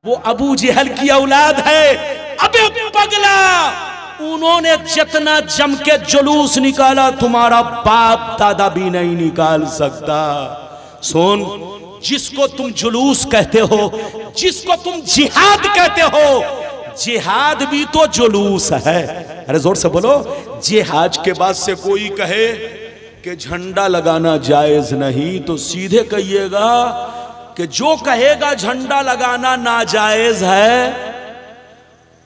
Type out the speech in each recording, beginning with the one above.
वो अबू जहल की औलाद है। अबे पगला, उन्होंने जितना जम के जुलूस निकाला तुम्हारा बाप दादा भी नहीं निकाल सकता। सुन, जिसको तुम जुलूस कहते हो, जिसको तुम जिहाद कहते हो, जिहाद भी तो जुलूस है। अरे जोर से बोलो। जिहाद के बाद से कोई कहे कि झंडा लगाना जायज नहीं, तो सीधे कहिएगा कि जो कहेगा झंडा लगाना नाजायज है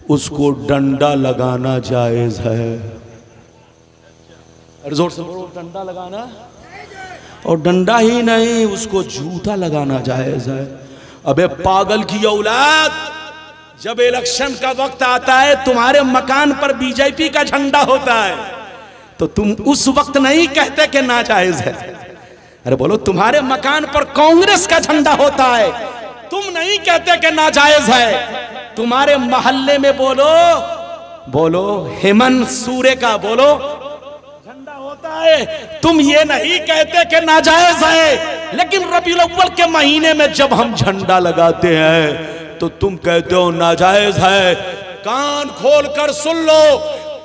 उसको डंडा लगाना जायज है। अरे जोर से बोलो, डंडा लगाना, और डंडा ही नहीं उसको जूता लगाना जायज है। अबे पागल की औलाद, जब इलेक्शन का वक्त आता है तुम्हारे मकान पर बीजेपी का झंडा होता है तो तुम उस वक्त नहीं कहते कि नाजायज है। अरे बोलो, तुम्हारे मकान पर कांग्रेस का झंडा होता है, तुम नहीं कहते कि नाजायज है। तुम्हारे मोहल्ले में बोलो हेमंत सूरे का झंडा होता है, तुम ये नहीं कहते कि नाजायज है। लेकिन रबीउल अव्वल के महीने में जब हम झंडा लगाते हैं तो तुम कहते हो नाजायज है। कान खोल कर सुन लो,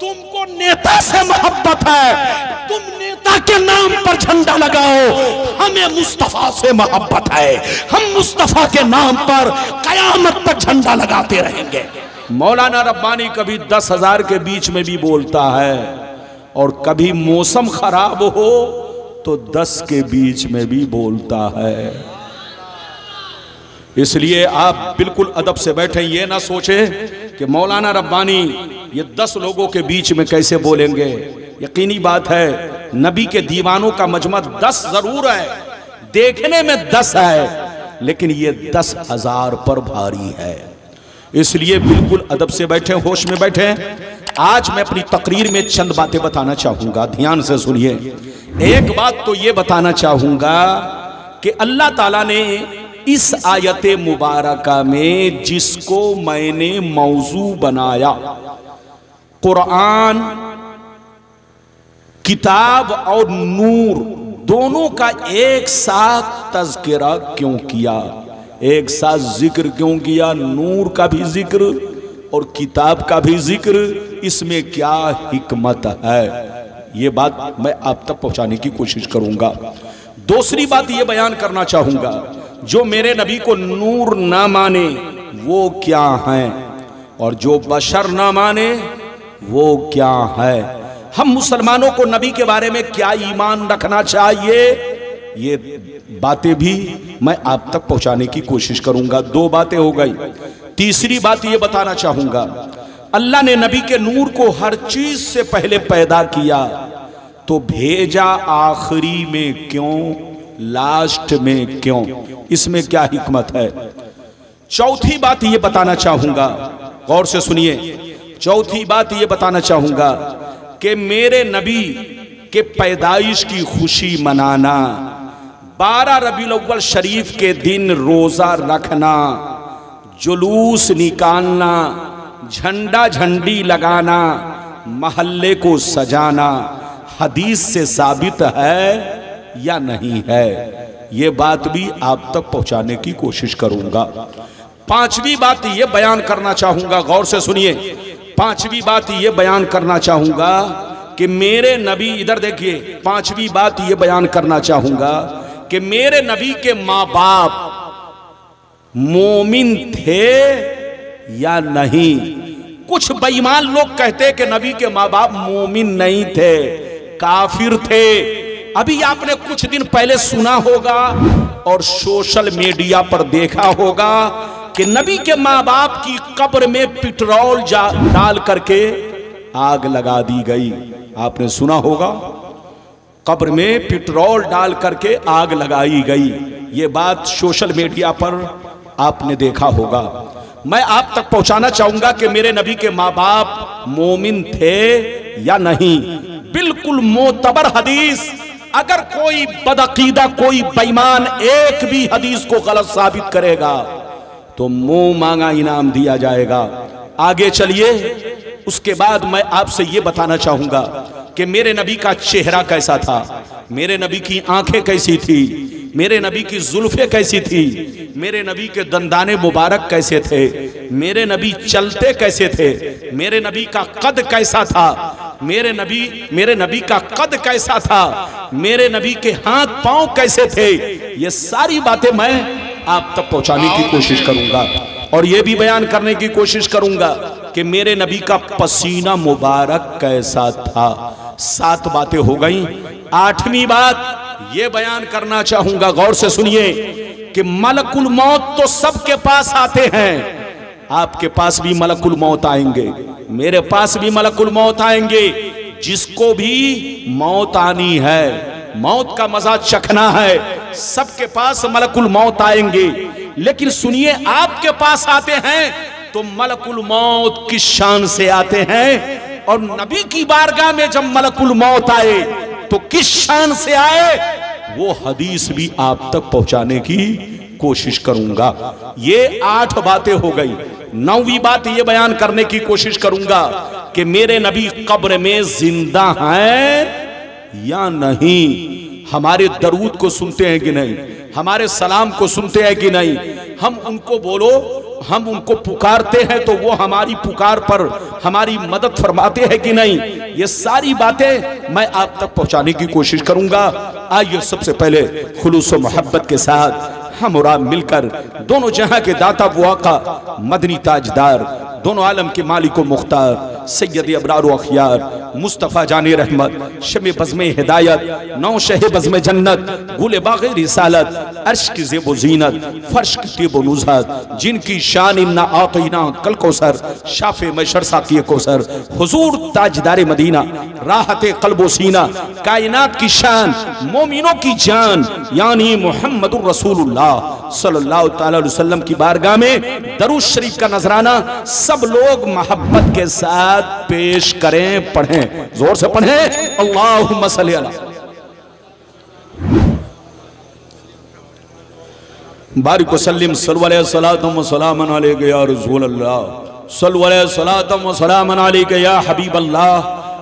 तुमको नेता से मोहब्बत है, तुम नेता के नाम पर झंडा लगाओ। हमें मुस्तफा से मोहब्बत है, हम मुस्तफा के नाम पर कयामत तक झंडा लगाते रहेंगे। मौलाना रब्बानी कभी 10,000 के बीच में भी बोलता है और कभी मौसम खराब हो तो 10 के बीच में भी बोलता है। इसलिए आप बिल्कुल अदब से बैठे, ये ना सोचे कि मौलाना रब्बानी ये 10 लोगों के बीच में कैसे बोलेंगे। यकीनी बात है, नबी के दीवानों का मजमा 10 जरूर है, देखने में 10 है, लेकिन ये 10,000 पर भारी है। इसलिए बिल्कुल अदब से बैठे, होश में बैठे। आज मैं अपनी तकरीर में चंद बातें बताना चाहूंगा, ध्यान से सुनिए। एक बात तो ये बताना चाहूंगा कि अल्लाह ताला ने इस आयत मुबारका में जिसको मैंने मौजू बनाया, कुरान, किताब और नूर दोनों का एक साथ तज़किरा क्यों किया, एक साथ जिक्र क्यों किया, नूर का भी जिक्र और किताब का भी जिक्र, इसमें क्या हिकमत है, ये बात मैं आप तक पहुंचाने की कोशिश करूंगा। दूसरी बात ये बयान करना चाहूंगा, जो मेरे नबी को नूर ना माने वो क्या है और जो बशर ना माने वो क्या है। हम मुसलमानों को नबी के बारे में क्या ईमान रखना चाहिए, ये बातें भी मैं आप तक पहुंचाने की कोशिश करूंगा। 2 बातें हो गई। तीसरी बात ये बताना चाहूंगा, अल्लाह ने नबी के नूर को हर चीज से पहले पैदा किया तो भेजा आखिरी में क्यों, लास्ट में क्यों, इसमें क्या हिकमत है। चौथी बात ये बताना चाहूंगा, गौर से सुनिए। चौथी बात ये बताना चाहूंगा कि मेरे नबी के पैदाइश की खुशी मनाना, 12 रबीउल अव्वल शरीफ के दिन रोजा रखना, जुलूस निकालना, झंडा झंडी लगाना, महल्ले को सजाना हदीस से साबित है या नहीं है, ये बात भी आप तक पहुंचाने की कोशिश करूंगा। 5वीं बात ये बयान करना चाहूंगा, गौर से सुनिए। 5वीं बात ये बयान करना चाहूंगा कि मेरे नबी, इधर देखिए, 5वीं बात ये बयान करना चाहूंगा कि मेरे नबी के माँ बाप मोमिन थे या नहीं। कुछ बेईमान लोग कहते कि नबी के माँ बाप मोमिन नहीं थे, काफिर थे। अभी आपने कुछ दिन पहले सुना होगा और सोशल मीडिया पर देखा होगा कि नबी के माँ बाप की कब्र में पेट्रोल डाल करके आग लगा दी गई। आपने सुना होगा, कब्र में पेट्रोल डाल करके आग लगाई गई। ये बात सोशल मीडिया पर आपने देखा होगा। मैं आप तक पहुंचाना चाहूंगा कि मेरे नबी के माँ बाप मोमिन थे या नहीं। बिल्कुल मोतबर हदीस, अगर कोई बदअकीदा, कोई बेईमान एक भी हदीस को गलत साबित करेगा तो मुंह मांगा इनाम दिया जाएगा। आगे चलिए, उसके बाद मैं आपसे ये बताना चाहूंगा कि मेरे नबी का चेहरा कैसा था, मेरे नबी की आंखें कैसी थी, मेरे नबी की जुल्फे कैसी थी, मेरे नबी के दंदाने मुबारक कैसे थे, मेरे नबी चलते कैसे थे, मेरे नबी का कद कैसा था, मेरे नबी का कद कैसा था, मेरे नबी के हाथ पांव कैसे थे, ये सारी बातें मैं आप तक पहुंचाने की कोशिश करूंगा। और ये भी बयान करने की कोशिश करूंगा कि मेरे नबी का पसीना मुबारक कैसा था। 7 बातें हो गई। 8वीं बात ये बयान करना चाहूंगा, गौर से सुनिए, कि मलकुल मौत तो सबके पास आते हैं। आपके पास भी मलकुल मौत आएंगे, मेरे पास भी मलकुल मौत आएंगे। जिसको भी मौत आनी है, मौत का मजा चखना है, सबके पास मलकुल मौत आएंगे। लेकिन सुनिए, आपके पास आते हैं तो मलकुल मौत किस शान से आते हैं, और नबी की बारगाह में जब मलकुल मौत आए तो किस शान से आए, वो हदीस भी आप तक पहुंचाने की कोशिश करूंगा। ये 8 बातें हो गई। 9वीं बात ये बयान करने की कोशिश करूंगा कि मेरे नबी कब्र में जिंदा हैं या नहीं, हमारे दरूद को सुनते हैं कि नहीं, हमारे सलाम को सुनते हैं कि नहीं, हम उनको बोलो, हम उनको पुकारते हैं तो वो हमारी पुकार पर हमारी मदद फरमाते हैं कि नहीं। ये सारी बातें मैं आप तक पहुंचाने की कोशिश करूंगा। आइए सबसे पहले खुलूस व मोहब्बत के साथ हम और आप मिलकर दोनों जहां के दाता वो आका मदनी ताजदार, दोनों आलम के मालिक व मुख्तार सैयद अबरार व अखियार मुस्तफ़ा जाने रहमत, शमे बज़्मे हिदायत, नौ शहे बज़्मे जन्नत, गुले बाग़े रिसालत, अर्श की ज़ेबो ज़ीनत, फर्श की तेबो नुज़हत, जिनकी शान इन्ना आतईना कल कौसर, शाफ़े मैशर साक़ी कौसर, हुज़ूर ताजदार मदीना, राहत क़ल्ब व सीना, कायनात की शान, मोमिनों की जान, यानी मुहम्मदुर रसूलुल्लाह सल्लल्लाहु तआला अलैहि वसल्लम की बारगाह में दरूद शरीफ का नजराना सब लोग मोहब्बत के साथ पेश करें, पढ़ें, जोर से पढ़ें। अल्लाहुम्मा सल्ली अला बारिक वसल्लिम सल्लल्लाहु अलैहि वसल्लम अलैका या रसूल अल्लाह, सल्लल्लाहु अलैहि वसल्लम अलैका या हबीब अल्लाह,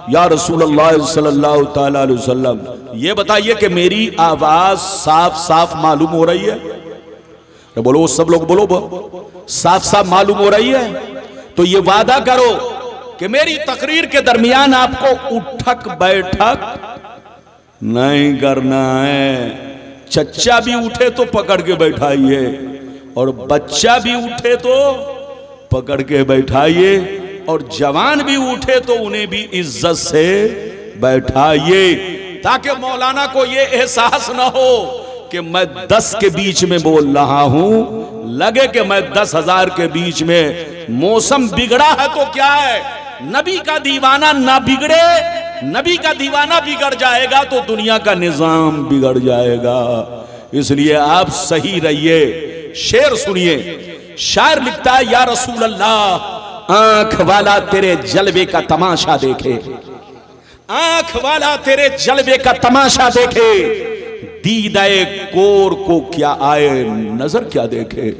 या रसूल अल्लाह सल्लल्लाहु तआला अलैहि वसल्लम। ये बताइए कि मेरी आवाज साफ साफ मालूम हो रही है? तो बोलो, सब लोग बोलो, साफ साफ मालूम हो रही है? तो ये वादा करो कि मेरी तकरीर के दरमियान आपको उठक बैठक नहीं करना है। चच्चा भी उठे तो पकड़ के बैठाइए, और बच्चा भी उठे तो पकड़ के बैठाइए, और जवान भी उठे तो उन्हें भी इज्जत से बैठाइए, ताकि मौलाना को ये एहसास ना हो कि मैं 10 के बीच में बोल रहा हूं, लगे कि मैं 10,000 के बीच में। मौसम बिगड़ा है तो क्या है, नबी का दीवाना ना बिगड़े, नबी का दीवाना बिगड़ जाएगा तो दुनिया का निजाम बिगड़ जाएगा। इसलिए आप सही रहिए। शेर सुनिए, शायर लिखता है, या रसूल अल्लाह आंख वाला तेरे जलवे का तमाशा देखे, आंख वाला तेरे जलवे का तमाशा देखे, दीदाए कोर को क्या आए नजर क्या देखे।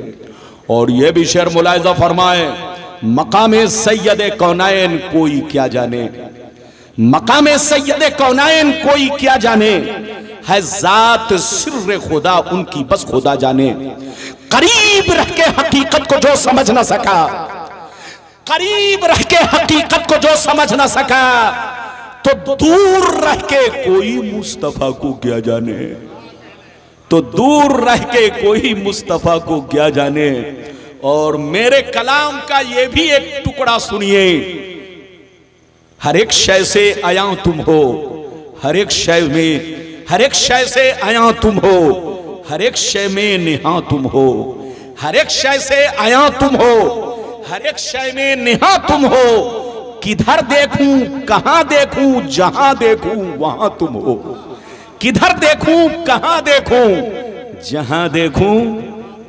और ये भी शेर मुलाहिजा फरमाए, मकामे सैयद कौनायन कोई क्या जाने, मकामे सैयद कौनायन कोई क्या जाने, है जात सिर्र खुदा उनकी बस खुदा जाने। करीब रह के हकीकत को जो समझ ना सका, करीब रह के हकीकत को जो समझ ना सका, तो दूर रह के कोई मुस्तफा को क्या जाने, तो दूर रह के कोई मुस्तफा को क्या जाने। और मेरे कलाम का ये भी एक टुकड़ा सुनिए, हर एक शय से आया तुम हो, हर एक शय में, हर एक शय से आया तुम हो, हर एक शय में निहा तुम हो, हर एक शय से आया तुम हो, हर एक शय में निहा तुम हो। किधर देखूं कहां देखूं, जहां देखूं वहां तुम हो, किधर देखूं कहां देखूं, जहां देखूं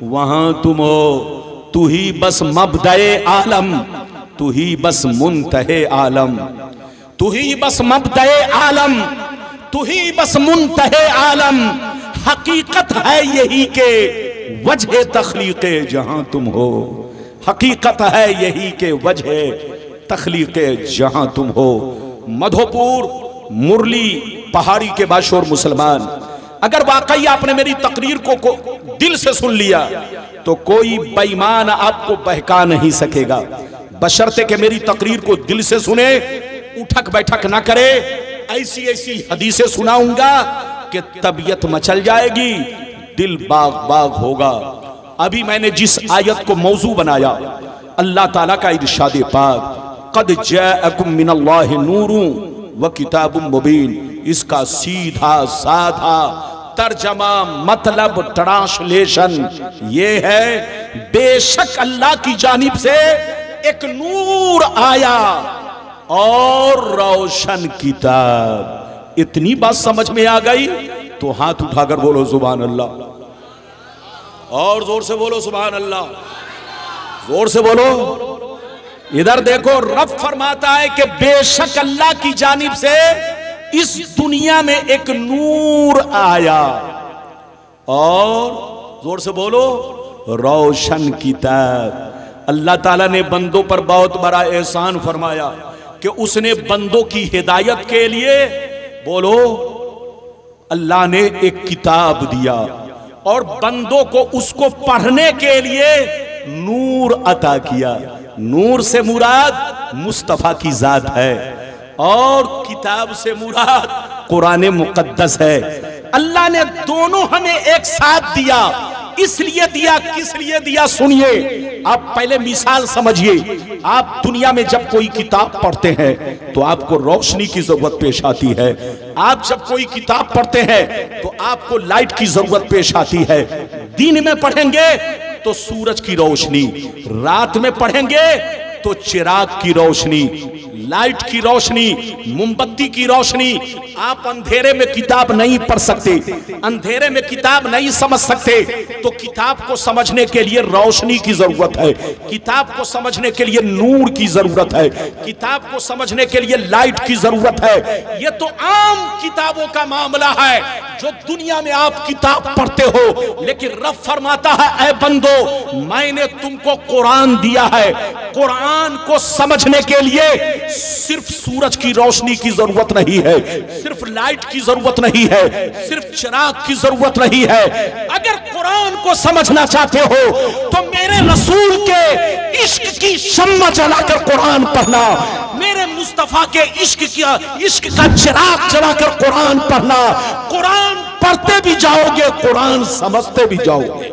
वहां तुम हो। तू ही बस मबदाए आलम, तू ही बस मुंतहे आलम, तू ही बस मबदाए आलम, तू ही बस मुंतहे आलम। हकीकत है यही के वजह तख्लीक़े जहां तुम हो, हकीकत है यही के वजह तख्लीक़े जहां तुम हो। मधोपुर मुरली पहाड़ी के बाशोर मुसलमान, अगर वाकई आपने मेरी तकरीर को दिल से सुन लिया तो कोई बेईमान आपको बहका नहीं सकेगा, बशर्ते कि मेरी तकरीर को दिल से सुने, उठक बैठक ना करे। ऐसी ऐसी हदीसें सुनाऊंगा कि तबीयत मचल जाएगी, दिल बाग बाग होगा। अभी मैंने जिस आयत को मौजू बनाया, अल्लाह ताला का इरशाद पाक, क़द जाअकुम मिनल्लाहि नूरुन व किताबुम मुबीन, इसका सीधा साधा तर्जमा मतलब ट्रांसलेशन ये है, बेशक अल्लाह की जानिब से एक नूर आया और रोशन किताब। इतनी बात समझ में आ गई तो हाथ उठाकर बोलो सुभान अल्लाह, और जोर से बोलो सुभान अल्लाह, जोर से बोलो। इधर देखो, रब फरमाता है कि बेशक अल्लाह की जानिब से इस दुनिया में एक नूर आया और जोर से बोलो रोशन किताब। अल्लाह ताला ने बंदों पर बहुत बड़ा एहसान फरमाया कि उसने बंदों की हिदायत के लिए, बोलो, अल्लाह ने एक किताब दिया और बंदों को उसको पढ़ने के लिए नूर अता किया। नूर से मुराद मुस्तफा की जात है और किताब से मुराद कुरान मुकद्दस है। अल्लाह ने दोनों हमें एक साथ दिया, इसलिए दिया, किस लिए दिया सुनिए। आप पहले मिसाल समझिए। आप दुनिया में जब कोई किताब पढ़ते हैं तो आपको रोशनी की जरूरत पेश आती है। आप जब कोई किताब पढ़ते हैं तो आपको लाइट की जरूरत पेश आती है। दिन में पढ़ेंगे तो सूरज की रोशनी, रात में पढ़ेंगे तो चिराग की रोशनी, लाइट की रोशनी, मोमबत्ती की रोशनी। आप अंधेरे में किताब नहीं पढ़ सकते, अंधेरे में किताब नहीं समझ सकते, तो किताब को समझने के लिए रोशनी की जरूरत है, किताब को समझने के लिए नूर की जरूरत है, किताब को समझने के लिए लाइट की जरूरत है। यह तो आम किताबों का मामला है जो दुनिया में आप किताब पढ़ते हो, लेकिन रब फरमाता है, ऐ बंदो, मैंने तुमको कुरान दिया है। कुरान को समझने के लिए सिर्फ सूरज की रोशनी की जरूरत नहीं है, सिर्फ लाइट की जरूरत नहीं है, सिर्फ चिराग की जरूरत नहीं है। अगर कुरान को समझना चाहते हो तो मेरे रसूल के इश्क की शम्मा जलाकर कुरान पढ़ना, मेरे मुस्तफा के इश्क का चिराग जलाकर कुरान पढ़ना। कुरान पढ़ते भी जाओगे, कुरान समझते भी जाओगे।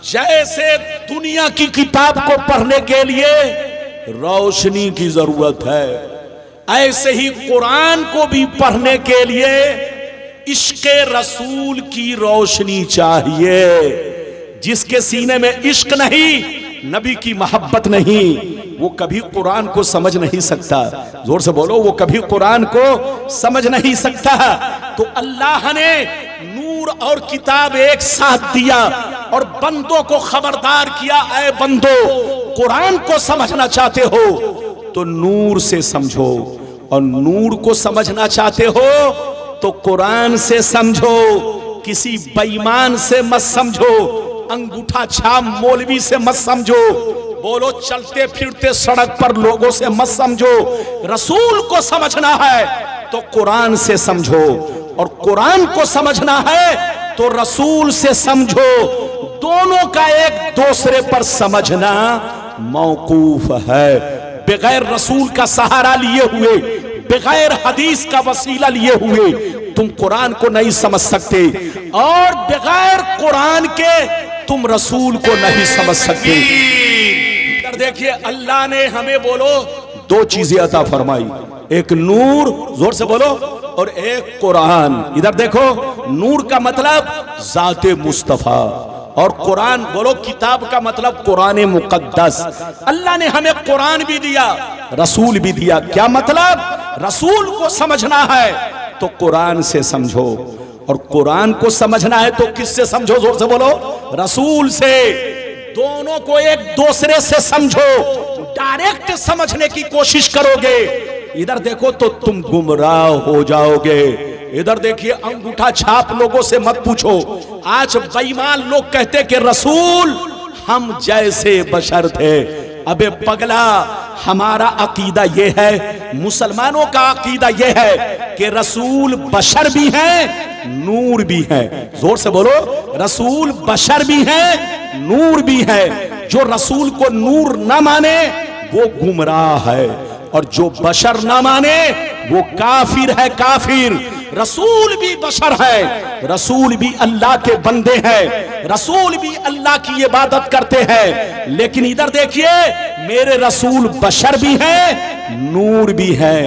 जैसे दुनिया की किताब को पढ़ने के लिए रोशनी की जरूरत है, ऐसे ही कुरान को भी पढ़ने के लिए इश्क़े रसूल की रोशनी चाहिए। जिसके सीने में इश्क नहीं, नबी की मोहब्बत नहीं, वो कभी कुरान को समझ नहीं सकता। जोर से बोलो, वो कभी कुरान को समझ नहीं सकता। तो अल्लाह ने नूर और किताब एक साथ दिया और बंदों को खबरदार किया, ऐ बंदो, कुरान को समझना चाहते हो तो नूर से समझो, और नूर को समझना चाहते हो तो कुरान से समझो। किसी बेईमान से मत समझो, अंगूठा छाप मौलवी से मत समझो, बोलो चलते फिरते सड़क पर लोगों से मत समझो। रसूल को समझना है तो कुरान से समझो, और कुरान को समझना है तो रसूल से समझो। दोनों का एक दूसरे पर समझना मौकूफ है। बगैर रसूल का सहारा लिए हुए, बगैर हदीस का वसीला लिए हुए तुम कुरान को नहीं समझ सकते, और बगैर कुरान के तुम रसूल को नहीं समझ सकते। देखिए, अल्लाह ने हमें, बोलो, दो चीजें अता फरमाई, एक नूर, जोर से बोलो, और एक कुरान। इधर देखो, नूर का मतलब जाते मुस्तफा, और कुरान, बोलो, किताब का मतलब कुरान मुकद्दस। अल्लाह ने हमें कुरान भी दिया, रसूल भी दिया। क्या मतलब? रसूल को समझना है तो कुरान से समझो, और कुरान को समझना है तो किससे समझो? जोर से बोलो, रसूल से। दोनों को एक दूसरे से समझो। डायरेक्ट समझने की कोशिश करोगे, इधर देखो, तो तुम गुमराह हो जाओगे। इधर देखिए, अंगूठा छाप लोगों से मत पूछो। आज बेईमान लोग कहते कि रसूल हम जैसे बशर थे। अबे पगला, हमारा अकीदा ये है, मुसलमानों का अकीदा यह है कि रसूल बशर भी हैं, नूर भी है। जोर से बोलो, रसूल बशर भी है, नूर भी है। जो रसूल को नूर ना माने वो गुमराह है, और जो बशर ना माने वो काफिर है, काफिर। रसूल भी बशर है, रसूल भी अल्लाह के बंदे हैं, रसूल भी अल्लाह की इबादत करते हैं। लेकिन इधर देखिए, मेरे रसूल बशर भी हैं, नूर भी हैं।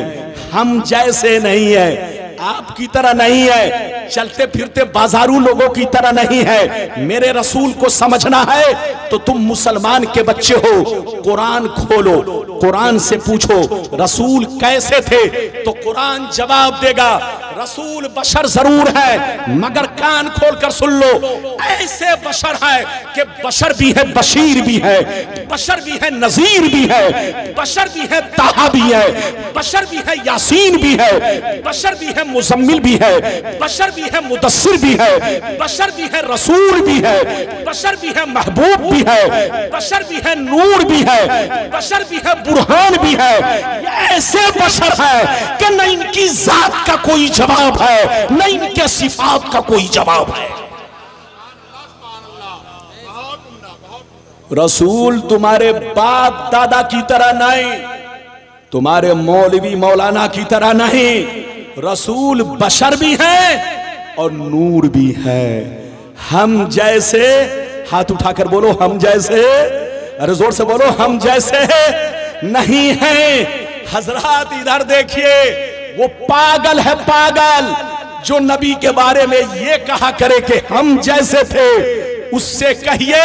हम जैसे नहीं है, आपकी तरह नहीं है, चलते फिरते बाजारू लोगों की तरह नहीं है। मेरे रसूल को समझना है तो तुम मुसलमान के बच्चे हो, कुरान खोलो, कुरान से पूछो रसूल कैसे थे, तो कुरान जवाब देगा रसूल बशर जरूर है, मगर कान खोलकर सुन लो, ऐसे बशर है कि बशर भी है, बशीर भी है, बशर भी है, नजीर भी है, बशर भी है, ताहा भी है, बशर भी है, यासीन भी है, बशर भी है, मुजम्मिल भी है, बशर भी है, मुदस्सिर भी है, बशर भी है, रसूल भी है, बशर भी है, महबूब भी है, बशर भी है, नूर भी है, बशर भी है, बुरहान भी है। ऐसे बशर है कि न इनकी जात का कोई जवाब है, न इनके सिफात का कोई जवाब है। रसूल तुम्हारे बाप दादा की तरह नहीं, तुम्हारे मौलवी मौलाना की तरह नहीं, रसूल बशर भी है और नूर भी है। हम जैसे, हाथ उठाकर बोलो हम जैसे, अरे जोर से बोलो हम जैसे नहीं है। हजरात इधर देखिए, वो पागल है, पागल जो नबी के बारे में ये कहा करे कि हम जैसे थे। उससे कहिए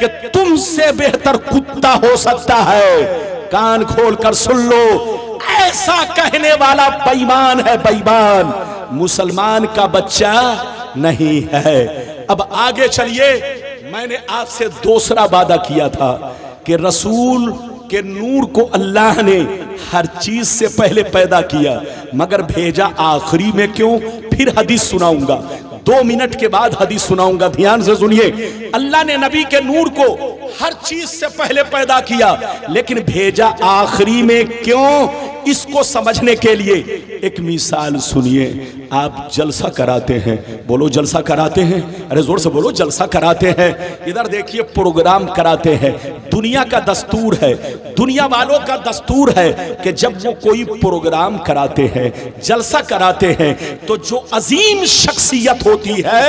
कि तुमसे बेहतर कुत्ता हो सकता है। कान खोलकर सुन लो, ऐसा कहने वाला बेईमान है, बेईमान, मुसलमान का बच्चा नहीं है। अब आगे चलिए, मैंने आपसे दूसरा वादा किया था कि रसूल के नूर को अल्लाह ने हर चीज से पहले पैदा किया, मगर भेजा आखिरी में क्यों? फिर हदीस सुनाऊंगा, 2 मिनट के बाद हदीस सुनाऊंगा, ध्यान से सुनिए। अल्लाह ने नबी के नूर को हर चीज से पहले पैदा किया, लेकिन भेजा आखिरी में क्यों? इसको समझने के लिए एक मिसाल सुनिए। आप जलसा कराते हैं, बोलो जलसा कराते हैं, अरे जोर से बोलो जलसा कराते हैं। इधर देखिए, प्रोग्राम कराते हैं। दुनिया का दस्तूर है, दुनिया वालों का दस्तूर है कि जब वो कोई प्रोग्राम कराते हैं, जलसा कराते हैं, तो जो अजीम शख्सियत होती है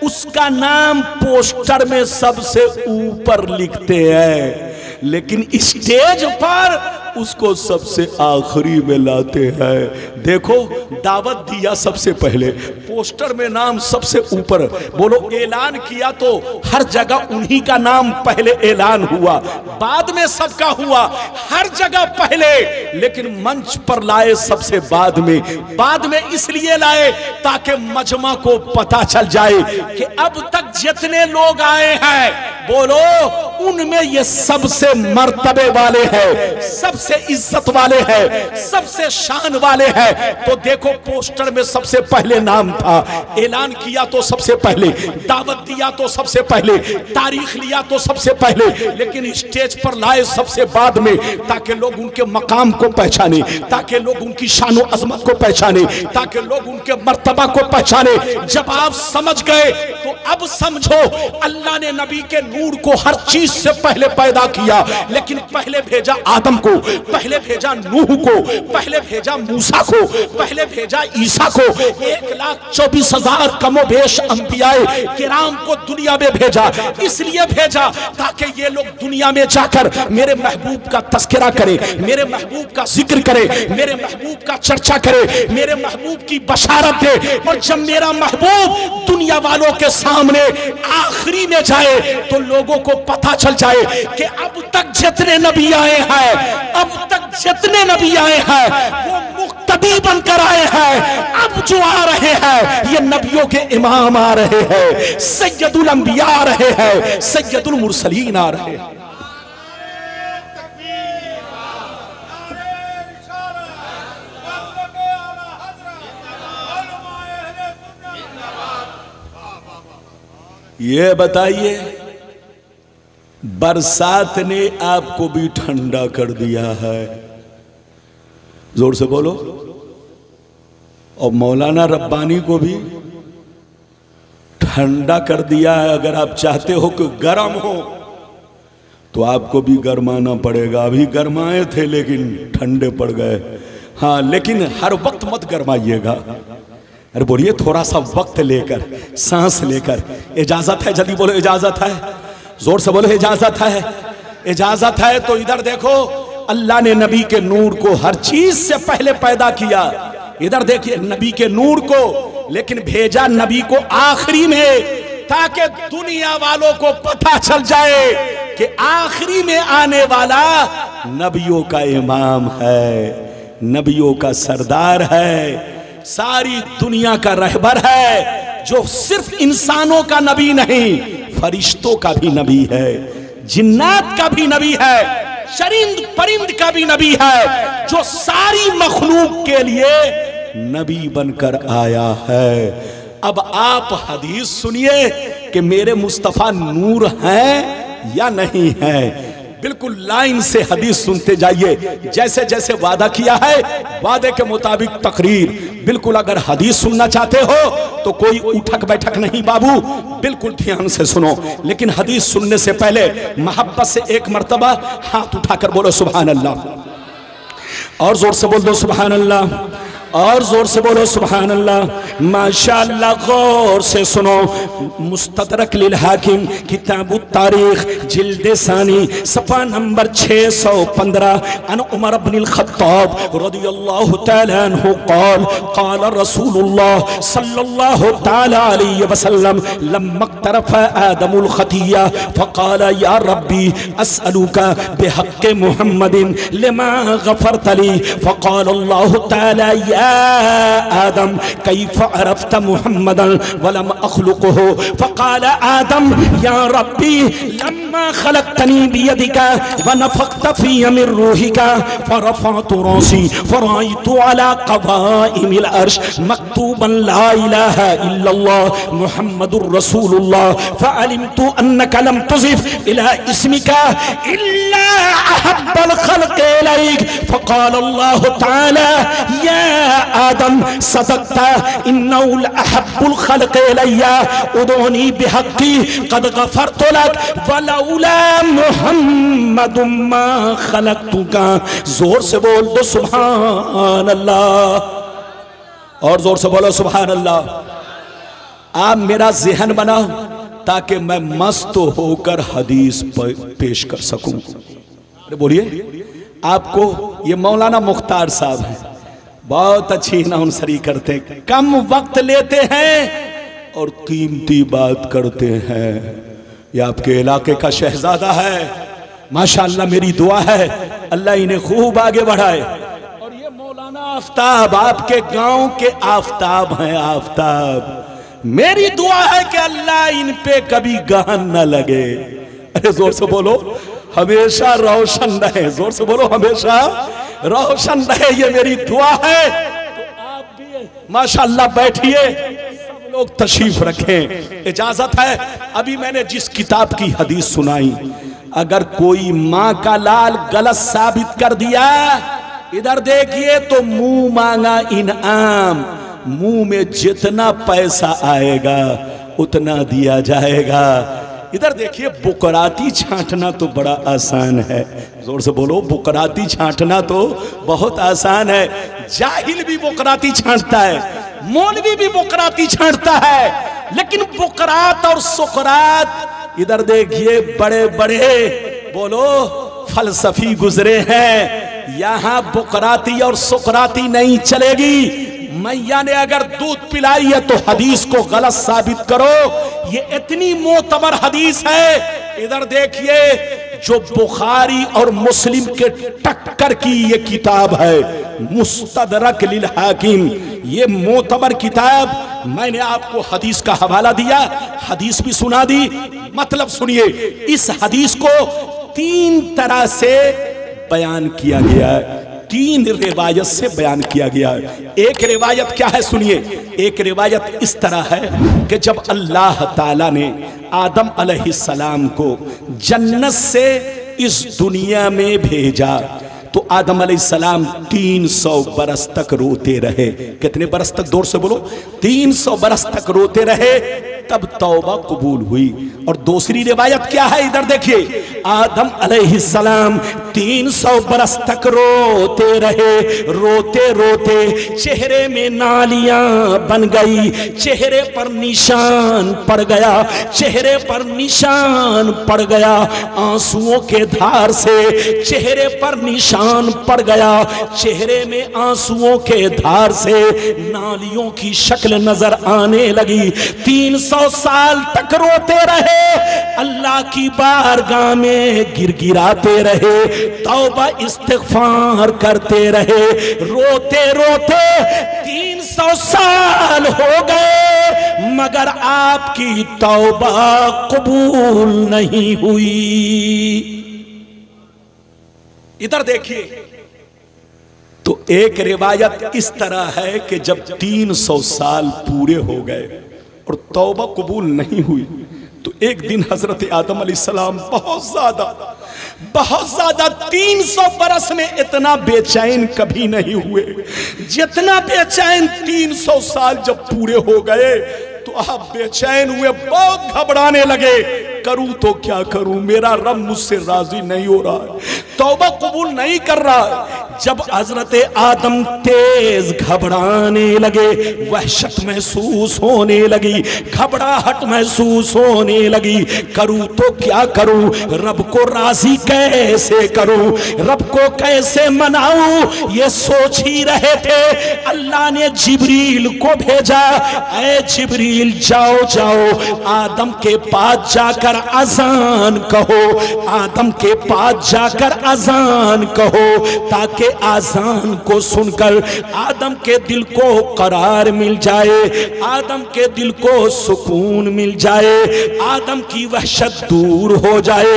उसका नाम पोस्टर में सबसे ऊपर लिखते हैं, लेकिन स्टेज पर उसको सबसे आखिरी में लाते हैं। देखो, दावत दिया सबसे पहले, पोस्टर में नाम सबसे ऊपर, बोलो ऐलान किया तो हर जगह उन्हीं का नाम पहले ऐलान हुआ, बाद में सबका हुआ, हर जगह पहले, लेकिन मंच पर लाए सबसे बाद में। बाद में इसलिए लाए ताकि मजमा को पता चल जाए कि अब तक जितने लोग आए हैं, बोलो उनमें ये सबसे मर्तबे वाले हैं, सबसे इज्जत वाले हैं, सबसे शान वाले हैं। तो देखो, पोस्टर में सबसे पहले नाम था, ऐलान किया तो सबसे पहले, दावत दिया तो सबसे पहले, तारीख लिया तो सबसे पहले, लेकिन स्टेज पर लाए सबसे बाद में, ताकि लोग उनके मकाम को पहचाने, ताकि लोग उनकी शान और अजमत को पहचाने, ताकि लोग उनके मर्तबा को पहचाने। जब आप समझ गए तो अब समझो, अल्लाह ने नबी के नूर को हर चीज से पहले पैदा किया, लेकिन पहले भेजा आदम को, पहले भेजा नूह को, पहले भेजा मूसा को, पहले भेजा ईसा को, 1,24,000 कमोबेश अंबियाए किराम को दुनिया में भेजा। इसलिए भेजा ताकि ये लोग दुनिया में जाकर मेरे महबूब का तस्करा करे, मेरे महबूब का जिक्र करे, मेरे महबूब का चर्चा करे, मेरे महबूब की बशारत दे। और जब मेरा महबूब दुनिया वालों के सामने आखिरी में जाए तो लोगों को पता चल जाए कि अब तक जितने नबी आए हैं, अब तक जितने नबी आए हैं वो मुक्तदी बनकर आए हैं। अब जो आ रहे हैं ये नबियों के इमाम आ रहे हैं, सैयदुल अंबिया आ रहे हैं, सैयदुल मुरसलीन आ रहे हैं। ये बताइए, बरसात ने आपको भी ठंडा कर दिया है, जोर से बोलो। और मौलाना रब्बानी को भी ठंडा कर दिया है। अगर आप चाहते हो कि गर्म हो तो आपको भी गरमाना पड़ेगा। अभी गरमाए थे लेकिन ठंडे पड़ गए। हाँ, लेकिन हर वक्त मत गरमाइएगा। अरे बोलिए, थोड़ा सा वक्त लेकर, सांस लेकर। इजाजत है? जल्दी बोलो, इजाजत है? जोर से बोलो, इजाजत है? इजाजत है तो इधर देखो, अल्लाह ने नबी के नूर को हर चीज से पहले पैदा किया। इधर देखिए, नबी के नूर को, लेकिन भेजा नबी को आखिरी में, ताकि दुनिया वालों को पता चल जाए कि आखिरी में आने वाला नबियों का इमाम है, नबियों का सरदार है, सारी दुनिया का रहबर है, जो सिर्फ इंसानों का नबी नहीं, फरिश्तों का भी नबी है, जिन्नात का भी नबी है, चरिंद परिंद का भी नबी है, जो सारी मखलूक के लिए नबी बनकर आया है। अब आप हदीस सुनिए कि मेरे मुस्तफा नूर हैं या नहीं है। बिल्कुल लाइन से हदीस सुनते जाइए। जैसे जैसे वादा किया है, वादे के मुताबिक तकरीर। बिल्कुल अगर हदीस सुनना चाहते हो तो कोई उठक बैठक नहीं बाबू, बिल्कुल ध्यान से सुनो। लेकिन हदीस सुनने से पहले मोहब्बत से एक मर्तबा हाथ उठाकर बोलो सुभान अल्लाह। और जोर से बोल दो सुभान अल्लाह। और जोर से बोलो सुभान अल्लाह। माशाअल्लाह, गौर से सुनो। मुस्तदरक लिल हाकिम किताबुत तारीख जिल्द सानी सफ़ा नंबर 615 अन उमर इब्नुल खत्ताब रदियल्लाहु तआला अन्हु क़ाल क़ाल रसूलुल्लाह सल्लल्लाहु तआला अलैहि वसल्लम लम्मा तरफ़ आदमुल खतिया फ़क़ाल या रब्बी अस्अलुका बिहक़्क़ि मुहम्मदिन लिमा गफ़रत ली फ़क़ाल अल्लाहु तआला या आदम कैफ अरफ्त मुहम्मदन वलम अखलुकुहु फ़क़ाल आदम या रब्बी लम्मा खलक़तनी बियदिका व नफ़ख़्त फ़ीय मिन रूहिका फ़रफ़अतु रासी फ़रअयतु अला क़वाइमिल अर्श मक्तूबन ला इलाहा इल्लल्लाह मुहम्मदुर रसूलुल्लाह फ़अलिमतु अन्नका लम तुज़िफ़ इला इस्मिका इल्ला अहब्बल ख़ल्क़ि इलैक फ़क़ाल अल्लाहु तआला या आदम सदक़ता इन्नहु अहब्बुल ख़ल्क़ि इलैया उदूनी बिहक़्क़ी क़द गफ़रतु लक वलौला मुहम्मदुम मा ख़लक़तुका। जोर से बोल दो सुभान अल्लाह। और जोर से बोलो सुभान अल्लाह। आप मेरा ज़हन बनाओ ताकि मैं मस्त होकर हदीस पेश कर सकूं। अरे बोलिए, आपको ये मौलाना मुख्तार साहब हैं, बहुत अच्छी नाउंसरी करते हैं, कम वक्त लेते हैं और कीमती बात करते हैं। ये आपके इलाके का शहजादा है, माशाअल्लाह। मेरी दुआ है अल्लाह इन्हें खूब आगे बढ़ाए। और ये मौलाना आफ्ताब आपके गांव के आफ्ताब हैं, आफ्ताब। मेरी दुआ है कि अल्लाह इन पे कभी गहन न लगे। अरे जोर से बोलो, हमेशा रोशन रहे। जोर से बोलो, हमेशा रोशन रहे, ये मेरी दुआ है। तो आप भी माशाअल्लाह बैठिए, सब लोग तशरीफ रखें, इजाजत है। अभी मैंने जिस किताब की हदीस सुनाई, अगर कोई माँ का लाल गलत साबित कर दिया, इधर देखिए, तो मुंह मांगा इनाम, मुंह में जितना पैसा आएगा उतना दिया जाएगा। इधर देखिए, बुकराती छांटना तो बड़ा आसान है। जोर से बोलो, बुकराती छांटना तो बहुत आसान है। जाहिल भी बुकराती छांटता है, मौलवी भी बुकराती छांटता है, लेकिन बुकरात और सुकरात, इधर देखिए, बड़े बड़े बोलो फलसफी गुजरे हैं। यहां बुकराती और सुकराती नहीं चलेगी। मैया ने अगर दूध पिलाई है तो हदीस को गलत साबित करो, ये इतनी मोतबर हदीस है। इधर देखिए, जो बुखारी और मुस्लिम के टक्कर की ये किताब है, मुस्तदरक लिल हाकिम, ये मोतबर किताब। मैंने आपको हदीस का हवाला दिया, हदीस भी सुना दी। मतलब सुनिए, इस हदीस को 3 तरह से बयान किया गया है, 3 रिवायत से बयान किया गया है। एक रिवायत क्या है सुनिए। एक रिवायत इस तरह है कि जब अल्लाह ताला ने आदम अलैहिस्सलाम को जन्नत से इस दुनिया में भेजा तो आदम अलैहिस्सलाम 300 बरस तक रोते रहे। कितने बरस तक? जोर से बोलो। 300 बरस तक रोते रहे, तब तौबा कबूल हुई। और दूसरी रिवायत क्या है, इधर देखिए, आदम अलैहिस्सलाम 300 बरस तक रोते रहे, रोते रोते चेहरे में नालियां बन गई, चेहरे पर निशान पड़ गया, चेहरे पर निशान पड़ गया, आंसुओं के धार से चेहरे पर निशान पड़ गया, चेहरे में आंसुओं के धार से नालियों की शक्ल नजर आने लगी। 300 साल तक रोते रहे, अल्लाह की बारगाह में गिड़गिड़ाते रहे, तौबा इस्तिग़फ़ार करते रहे, रोते रोते 300 साल हो गए, मगर आपकी तौबा कबूल नहीं हुई। इधर देखिए, तो एक रिवायत इस तरह है कि जब 300 साल पूरे हो गए और तौबा कबूल नहीं हुई, तो एक दिन हजरत आदम अलैहिस्सलाम बहुत ज्यादा 300 बरस में इतना बेचैन कभी नहीं हुए जितना बेचैन 300 साल जब पूरे हो गए तो आप बेचैन हुए, बहुत घबराने लगे, करूं तो क्या करूं, मेरा रब मुझसे राजी नहीं हो रहा है, तौबा कबूल नहीं कर रहा है। जब हजरत आदम तेज घबराने लगे, वहशत महसूस होने लगी, घबराहट महसूस होने लगी, करूं तो क्या करूं, रब को राजी कैसे करूं, रब को कैसे मनाऊं, ये सोच ही रहे थे। अल्लाह ने जिब्रील को भेजा, ऐ जिब्रील जाओ जाओ आदम के पास जाकर अजान कहो, आदम के पास जाकर अजान कहो, ताकि आजान को सुनकर आदम के दिल को करार मिल जाए, आदम के दिल को सुकून मिल जाए, आदम की वहशत दूर हो जाए,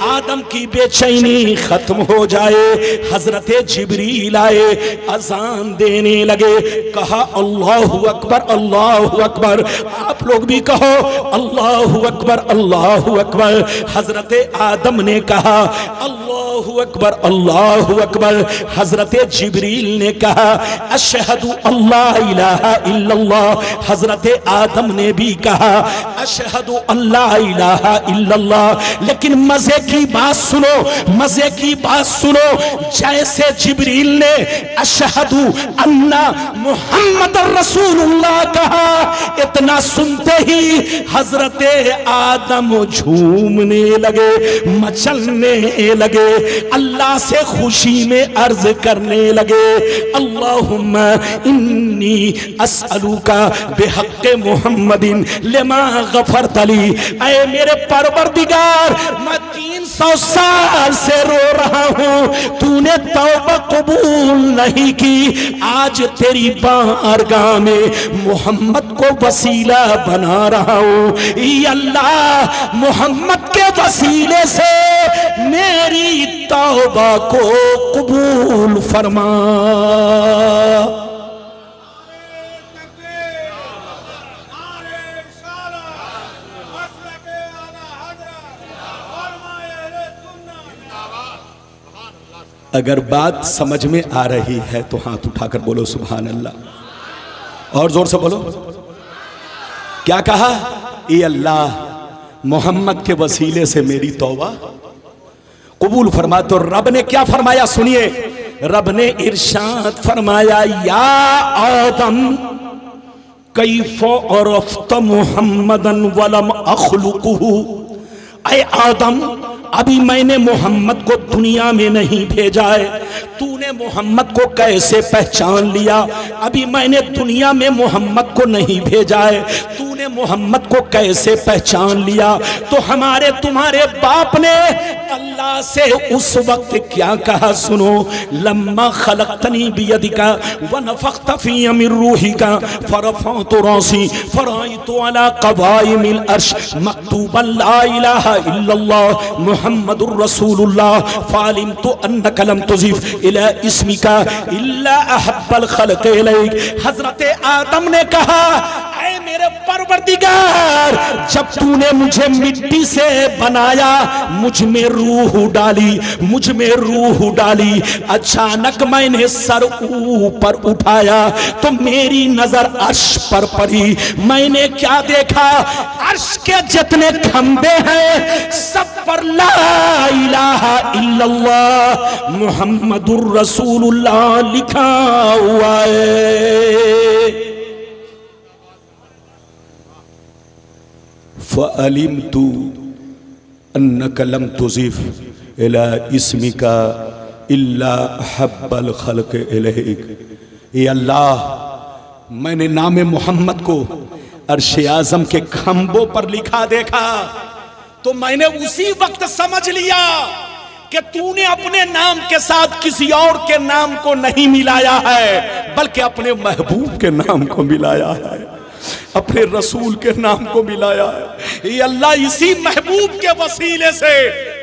आदम की बेचैनी खत्म हो जाए। हजरत जिब्रील आए, अजान देने लगे, कहा अल्लाहु अकबर अल्लाहु अकबर, आप लोग भी कहो अल्लाहु अकबर अल्लाहु अकबर। हजरत आदम ने कहा अल्लाहु अकबर अल्लाहु अकबर, हजरत जिब्रील ने कहा अशहदु अल्ला इलाहा इल्लल्लाह, हजरत आदम ने भी कहा अशहदु अल्ला इलाहा इल्लल्लाह। लेकिन मजे की बात सुनो, मजे की बात सुनो, जैसे जिब्रील ने अशहदु अन्ना मुहम्मद रसूलुल्लाह कहा, इतना सुनते ही हजरत आदम झूमने लगे, मचलने लगे, अल्लाह से खुशी में अर्ज करने लगे अल्लाहुम्मा इन्नी अस्अलुका बिहक़्क़ि मुहम्मदिन लिमा गफ़रत ली, ऐ मेरे परवरदिगार मैं 300 साल से रो रहा हूँ, तूने तौबा कबूल नहीं की, आज तेरी बारगाह में मोहम्मद को वसीला बना रहा हूँ, अल्लाह मोहम्मद के वसीले से मेरी तौबा को कबूल फरमा। अगर बात समझ में आ रही है तो हाथ उठाकर बोलो सुभान अल्लाह, और जोर से बोलो। क्या कहा? ए अल्लाह मोहम्मद के वसीले से मेरी तौबा कबूल फरमा। तो रब ने क्या फरमाया सुनिए, रब ने इरशाद फरमाया या आदम कैफ अरफ्त मुहम्मदन वलम अखलुकुहु, ऐ आदम अभी मैंने मोहम्मद को दुनिया में नहीं भेजा है, तूने मोहम्मद को कैसे पहचान लिया? अभी मैंने दुनिया में मोहम्मद को नहीं भेजा है, तूने मोहम्मद को कैसे पहचान लिया? तो हमारे तुम्हारे बाप ने अल्लाह से उस वक्त क्या कहा सुनो, लम्मा खलक़तनी बियदिका व नफ़ख़्त फ़ी मिन रूहिका फ़रफ़अतु रासी फ़राइतु अला क़वाइमिल अर्श मक्तूबन ला इलाहा इल्लल्लाह मुहम्मदुर रसूलुल्लाह फ़अलिमतु अन्नका लम तुज़िफ़ इला इस्मिका इल्ला अहब्बल ख़ल्क़ि इलैक। हज़रत आदम ने कहा मेरे परवरदिगार, जब तूने मुझे मिट्टी से बनाया, मुझ में रूह डाली, मुझ में रूह डाली। अचानक मैंने सर ऊपर उठाया तो मेरी नजर अर्श पर पड़ी। मैंने क्या देखा? अर्श के जितने खंबे हैं सब पर ला इलाहा इल्लल्लाह मुहम्मदुर रसूलुल्लाह लिखा हुआ है। फ़अलिमतु अन्नका लम तुज़िफ़ इला इस्मिका इल्ला हब्बल खल्क़ इलैक। ये अल्लाह, मैंने नाम मोहम्मद को अर्श आज़म के खंभों पर लिखा देखा तो मैंने उसी वक्त समझ लिया कि तूने अपने नाम के साथ किसी और के नाम को नहीं मिलाया है, बल्कि अपने महबूब के नाम को मिलाया है, अपने रसूल के नाम को मिलाया है। ये अल्लाह इसी महबूब के वसीले से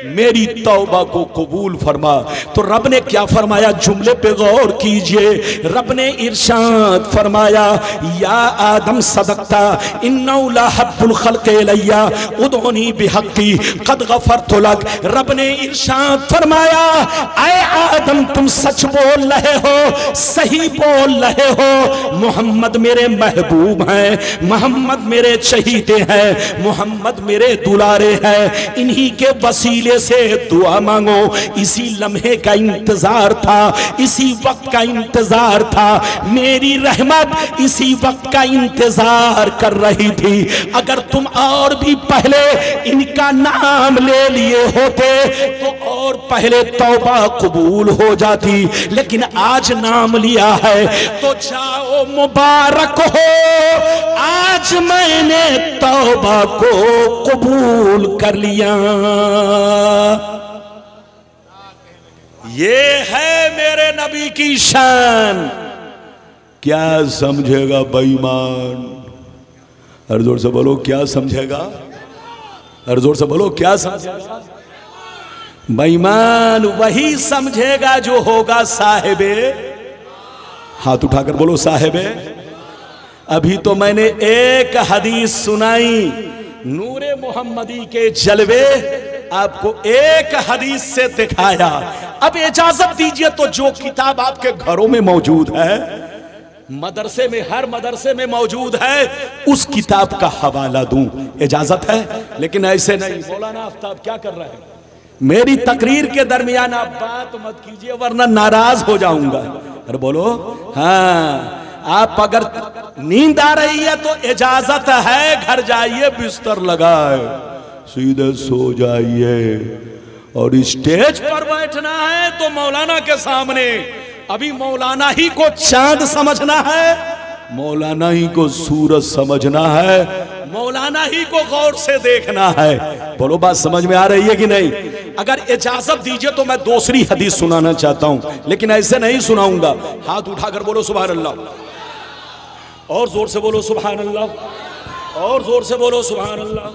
मेरी तौबा को कबूल फरमा। तो रब ने क्या फरमाया, जुमले पे गौर कीजिए। रब ने इरशाद फरमाया, या आदम सदकता इन्नहु लहब्बुल खल्क़ इलैया उदउनी बिहक़्क़ी क़द गफ़रतु लक। रब ने इरशाद फरमाया, ऐ आदम तुम सच बोल रहे हो, सही बोल रहे हो। मोहम्मद मेरे महबूब हैं, मोहम्मद मेरे चहीते हैं, मोहम्मद मेरे दुलारे हैं। इन्हीं के वसीले से दुआ मांगो। इसी लम्हे का इंतजार था, इसी वक्त का इंतजार था। मेरी रहमत इसी वक्त का इंतजार कर रही थी। अगर तुम और भी पहले इनका नाम ले लिए होते तो और पहले तौबा कबूल हो जाती, लेकिन आज नाम लिया है तो जाओ मुबारक हो, आज मैंने तौबा को कबूल कर लिया। ये है मेरे नबी की शान। क्या समझेगा बेईमान? हर जोर से बोलो, क्या समझेगा? हर जोर से बोलो, क्या समझेगा? बेईमान वही समझेगा जो होगा साहिबे, हाथ उठाकर बोलो साहिबे। अभी तो मैंने एक हदीस सुनाई, नूरे मोहम्मदी के जलवे आपको एक हदीस से दिखाया। अब इजाजत दीजिए तो जो किताब आपके घरों में मौजूद है, मदरसे में, हर मदरसे में मौजूद है, उस किताब का हवाला दूं, इजाजत है? लेकिन ऐसे नहीं। मौलाना आफ्ताब क्या कर रहे हैं? मेरी तकरीर के दरमियान आप बात मत कीजिए वरना नाराज हो जाऊंगा। अरे बोलो हाँ। आप अगर नींद आ रही है तो इजाजत है, घर जाइए, बिस्तर लगाए, सीधे सो जाइए। और स्टेज पर बैठना है तो मौलाना के सामने। अभी मौलाना ही को चांद समझना है, मौलाना ही को सूरज समझना है, मौलाना ही को गौर से देखना है। बोलो बात समझ में आ रही है कि नहीं? अगर इजाजत दीजिए तो मैं दूसरी हदीस सुनाना चाहता हूं, लेकिन ऐसे नहीं सुनाऊंगा। हाथ उठाकर बोलो सुभान अल्लाह, और जोर से बोलो सुभान अल्लाह, और जोर से बोलो सुभान अल्लाह।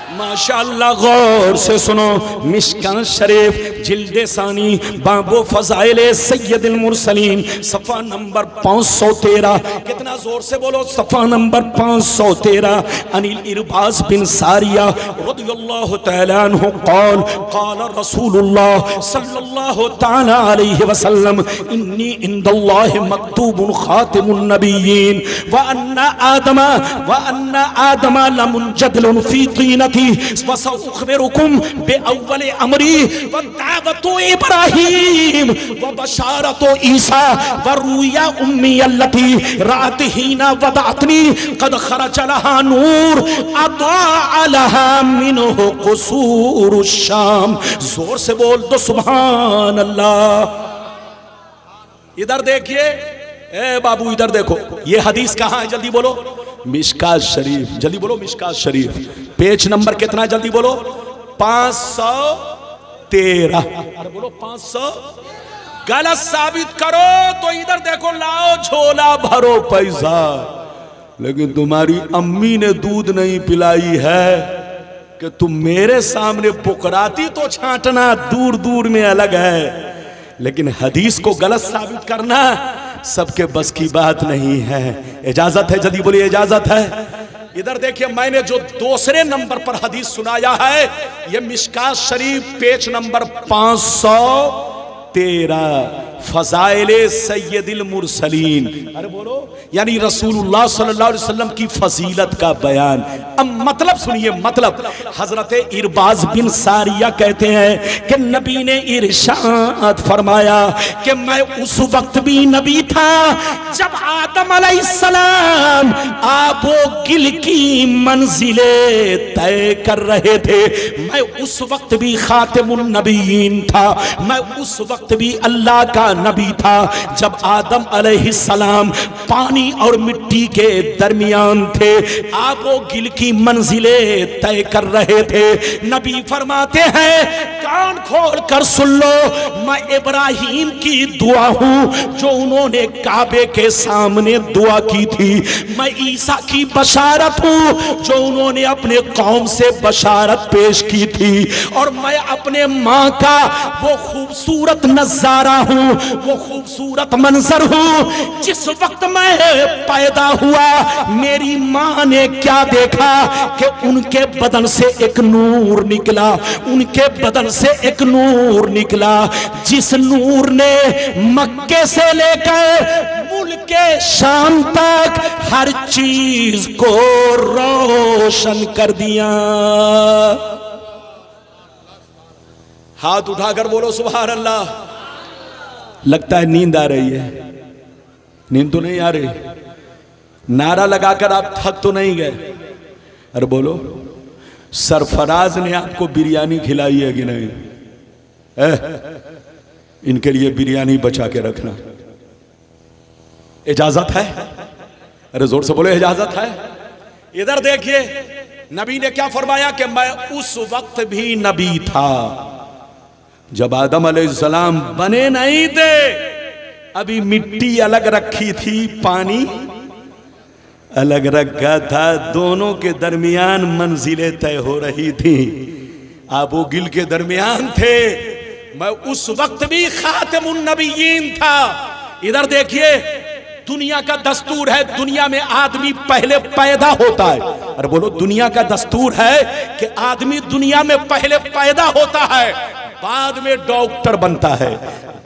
माशाअल्लाह, गौर से सुनो। मिशकात शरीफ जिल्दे सानी बाबो फजाइल सैयदुल मुरसलीन सफ़ा नंबर 513। कितना जोर से बोलो, सफ़ा नंबर 513। अनिल इरबाज बिन सारिया रज़ियल्लाहु तआला अन्हु क़ाल क़ाल रसूलुल्लाह सल्लल्लाहु तआला अलैहि वसल्लम इन्नी इंदल्लाहि मक्तूबुन खातिमुन नबिय्यीन व अन्ना आदमा लमुनजदलुन फी तीनती वसउखबिरुकुम बिअव्वल अमरी व दावतु इब्राहीम व बशारतु ईसा व रुया उम्मी अल्लती रात हीना वदातनी कद खरज लहा नूर अदा लहा मिनहु कुसूर शाम। जोर से बोल दो सुभान अल्लाह। इधर देखिए, ए बाबू इधर देखो, ये हदीस कहाँ है? जल्दी बोलो। मिशकात शरीफ, जल्दी बोलो। मिशकात शरीफ पेज नंबर कितना? जल्दी बोलो। 513। अरे बोलो 500। गलत साबित करो तो इधर देखो, लाओ झोला भरो पैसा। लेकिन तुम्हारी अम्मी ने दूध नहीं पिलाई है कि तुम मेरे सामने पुकराती तो छांटना दूर दूर में अलग है, लेकिन हदीस को गलत साबित करना सबके बस की बात नहीं है। इजाजत है? जल्दी बोलिए, इजाजत है? इधर देखिए, मैंने जो दूसरे नंबर पर हदीस सुनाया है ये मिशकात शरीफ पेज नंबर 513, फजाइले सैयदिल मुरसलीन। अरे बोलो, यानी रसूलुल्लाह सल्लल्लाहु अलैहि वसल्लम की फजीलत का बयान। अब मतलब सुनिए, मतलब हजरत इरबाज बिन सारिया कहते हैं कि नबी ने इरशाद फरमाया कि मैं उस वक्त भी नबी था जब आदम अलैहिस्सलाम आबो गिल की मंजिले तय कर रहे थे। मैं उस वक्त भी खातिमुन नबीयीन था, मैं उस वक्त भी अल्लाह का नबी था जब आदम अलैहिस्सलाम पानी और मिट्टी के दरमियान थे, आबो गिल की मंजिले तय कर रहे थे। नबी फरमाते हैं, कान खोल कर सुन लो, मैं इब्राहिम की दुआ हूं जो उन्होंने काबे के सामने दुआ की थी। मैं ईसा की बशारत हूं जो उन्होंने अपने कौम से बशारत पेश की थी। और मैं अपने माँ का वो खूबसूरत नजारा हूं, वो खूबसूरत मंजर हूं। जिस वक्त मैं पैदा हुआ मेरी माँ ने क्या देखा कि उनके बदन से एक नूर निकला, उनके बदन से एक नूर निकला, जिस नूर ने मक्के से लेकर मुल्क शाम तक हर चीज को रोशन कर दिया। हाथ उठाकर बोलो सुभान अल्लाह। लगता है नींद आ रही है, नींद तो नहीं आ रही। नारा लगाकर आप थक तो नहीं गए? अरे बोलो, सरफराज ने आपको बिरयानी खिलाई है कि नहीं? इनके लिए बिरयानी बचा के रखना। इजाजत है? अरे जोर से बोलो, इजाजत है? इधर देखिए, नबी ने क्या फरमाया कि मैं उस वक्त भी नबी था जब आदम अलैहिस्सलाम बने नहीं थे। अभी मिट्टी अलग रखी थी, पानी अलग रखा था, दोनों के दरमियान मंजिलें तय हो रही थी, आबो गिल के दरमियान थे। मैं उस वक्त भी खातिमुन नबिय्यीन था। इधर देखिए, दुनिया का दस्तूर है, दुनिया में आदमी पहले पैदा होता है। अरे बोलो, दुनिया का दस्तूर है कि आदमी दुनिया में पहले पैदा होता है, बाद में डॉक्टर बनता है,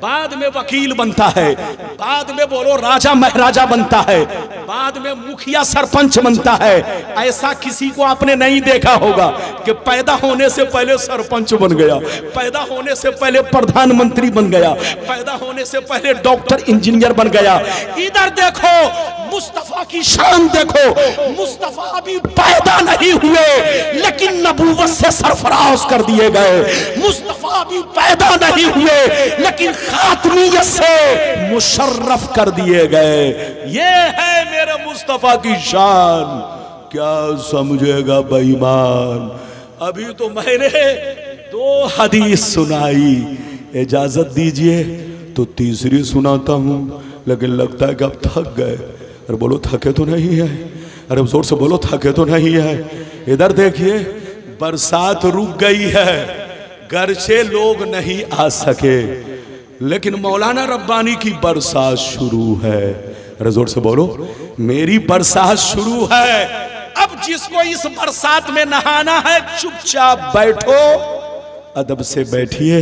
बाद में वकील बनता है, बाद में बोलो राजा महाराजा बनता है, बाद में मुखिया सरपंच बनता है। ऐसा किसी को आपने नहीं देखा होगा कि पैदा होने से पहले सरपंच बन गया, पैदा होने से पहले प्रधानमंत्री बन गया, पैदा होने से पहले डॉक्टर इंजीनियर बन गया। इधर देखो, मुस्तफा की शान देखो, मुस्तफा अभी पैदा नहीं हुए लेकिन नबूवत से सरफराज कर दिए गए। मुस्तफा अभी पैदा नहीं हुए लेकिन खातमियत से मुशर्रफ कर दिए गए। ये है मेरे मुस्तफा की शान। क्या समझेगा बेईमान? अभी तो मैंने 2 हदीस सुनाई, इजाजत दीजिए तो तीसरी सुनाता हूं, लेकिन लगता है कि अब थक गए। अरे बोलो, थके तो नहीं है? अरे जोर से बोलो, थके तो नहीं है? इधर देखिए, बरसात रुक गई है, घर से लोग नहीं आ सके, लेकिन मौलाना रब्बानी की बरसात शुरू है। अरे जोर से बोलो, मेरी बरसात शुरू है। अब जिसको इस बरसात में नहाना है चुपचाप बैठो, अदब से बैठिए,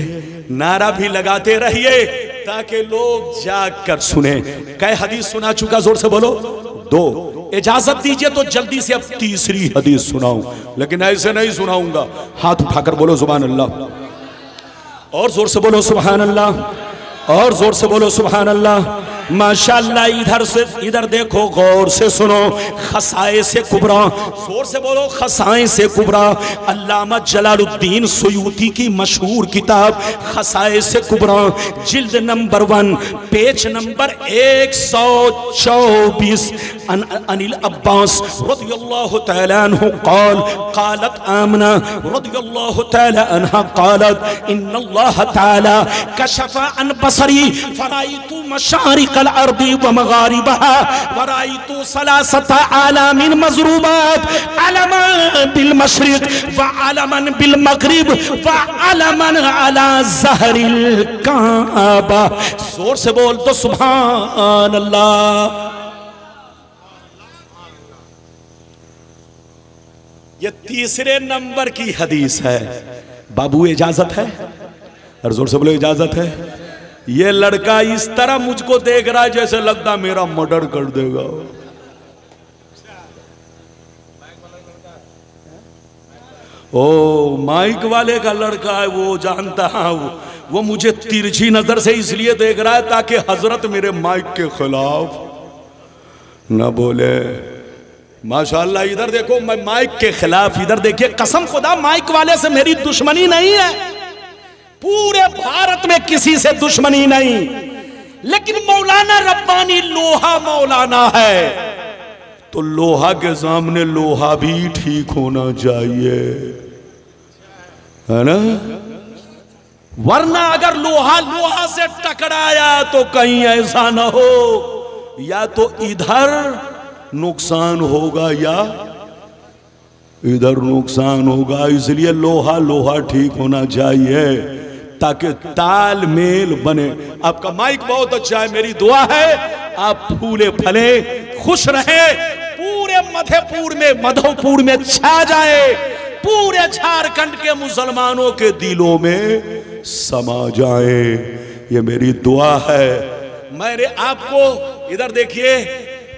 नारा भी लगाते रहिए ताकि लोग जाग कर सुने। कै हदीस सुना चुका? जोर से बोलो, 2। इजाजत दीजिए तो जल्दी से अब तीसरी हदीस सुनाऊं, लेकिन ऐसे नहीं सुनाऊंगा। हाथ उठाकर बोलो सुभान अल्लाह, और जोर से बोलो सुभान अल्लाह, और जोर से बोलो सुभान अल्लाह। माशाअल्लाह। इधर देखो, गौर से सुनो, खसाए से कुबरा, जोर से बोलो खसाए से कुबरा। अल्लामा जलालुद्दीन सुयूती की मशहूर किताब खसाए से कुबरा, जिल्द नंबर 1, पेज नंबर 124। अनिल अब्बास रज़ियल्लाहु तआला अन्हु क़ाल क़ालत आमना रज़ियल्लाहु तआला अन्हा क़ालत इन्नल्लाह तआला कशफ़ा अन बसरी फ़राइतु मशारिक़ल अर्दी व मग़ारिबहा व राइतु सलासता आलामिन मज़रूबात, अलमन बिल मशरिक़ व अलमन बिल मग़रिब व अलमन अला ज़हरिल काबा। जोर से बोल तो सुभान अल्लाह। ये तीसरे नंबर की हदीस है। बाबू इजाजत है? और जोर से बोलो इजाजत है। ये लड़का इस तरह मुझको देख रहा है जैसे लगता मेरा मर्डर कर देगा। ओ माइक वाले का लड़का है, वो जानता है, वो मुझे तिरछी नजर से इसलिए देख रहा है ताकि हजरत मेरे माइक के खिलाफ न बोले। माशाल्लाह, इधर देखो, मैं माइक के खिलाफ, इधर देखिए, कसम खुदा माइक वाले से मेरी दुश्मनी नहीं है, पूरे भारत में किसी से दुश्मनी नहीं, लेकिन मौलाना रब्बानी लोहा मौलाना है, तो लोहा के सामने लोहा भी ठीक होना चाहिए, है ना? वरना अगर लोहा लोहा से टकराया तो कहीं ऐसा ना हो या तो इधर नुकसान होगा या इधर नुकसान होगा। इसलिए लोहा लोहा ठीक होना चाहिए ताकि तालमेल बने। आपका माइक बहुत अच्छा है, मेरी दुआ है आप फूले फले खुश रहे, पूरे मधोपुर में छा जाए, पूरे झारखंड के मुसलमानों के दिलों में समा जाए, ये मेरी दुआ है। मैंने आपको इधर देखिए,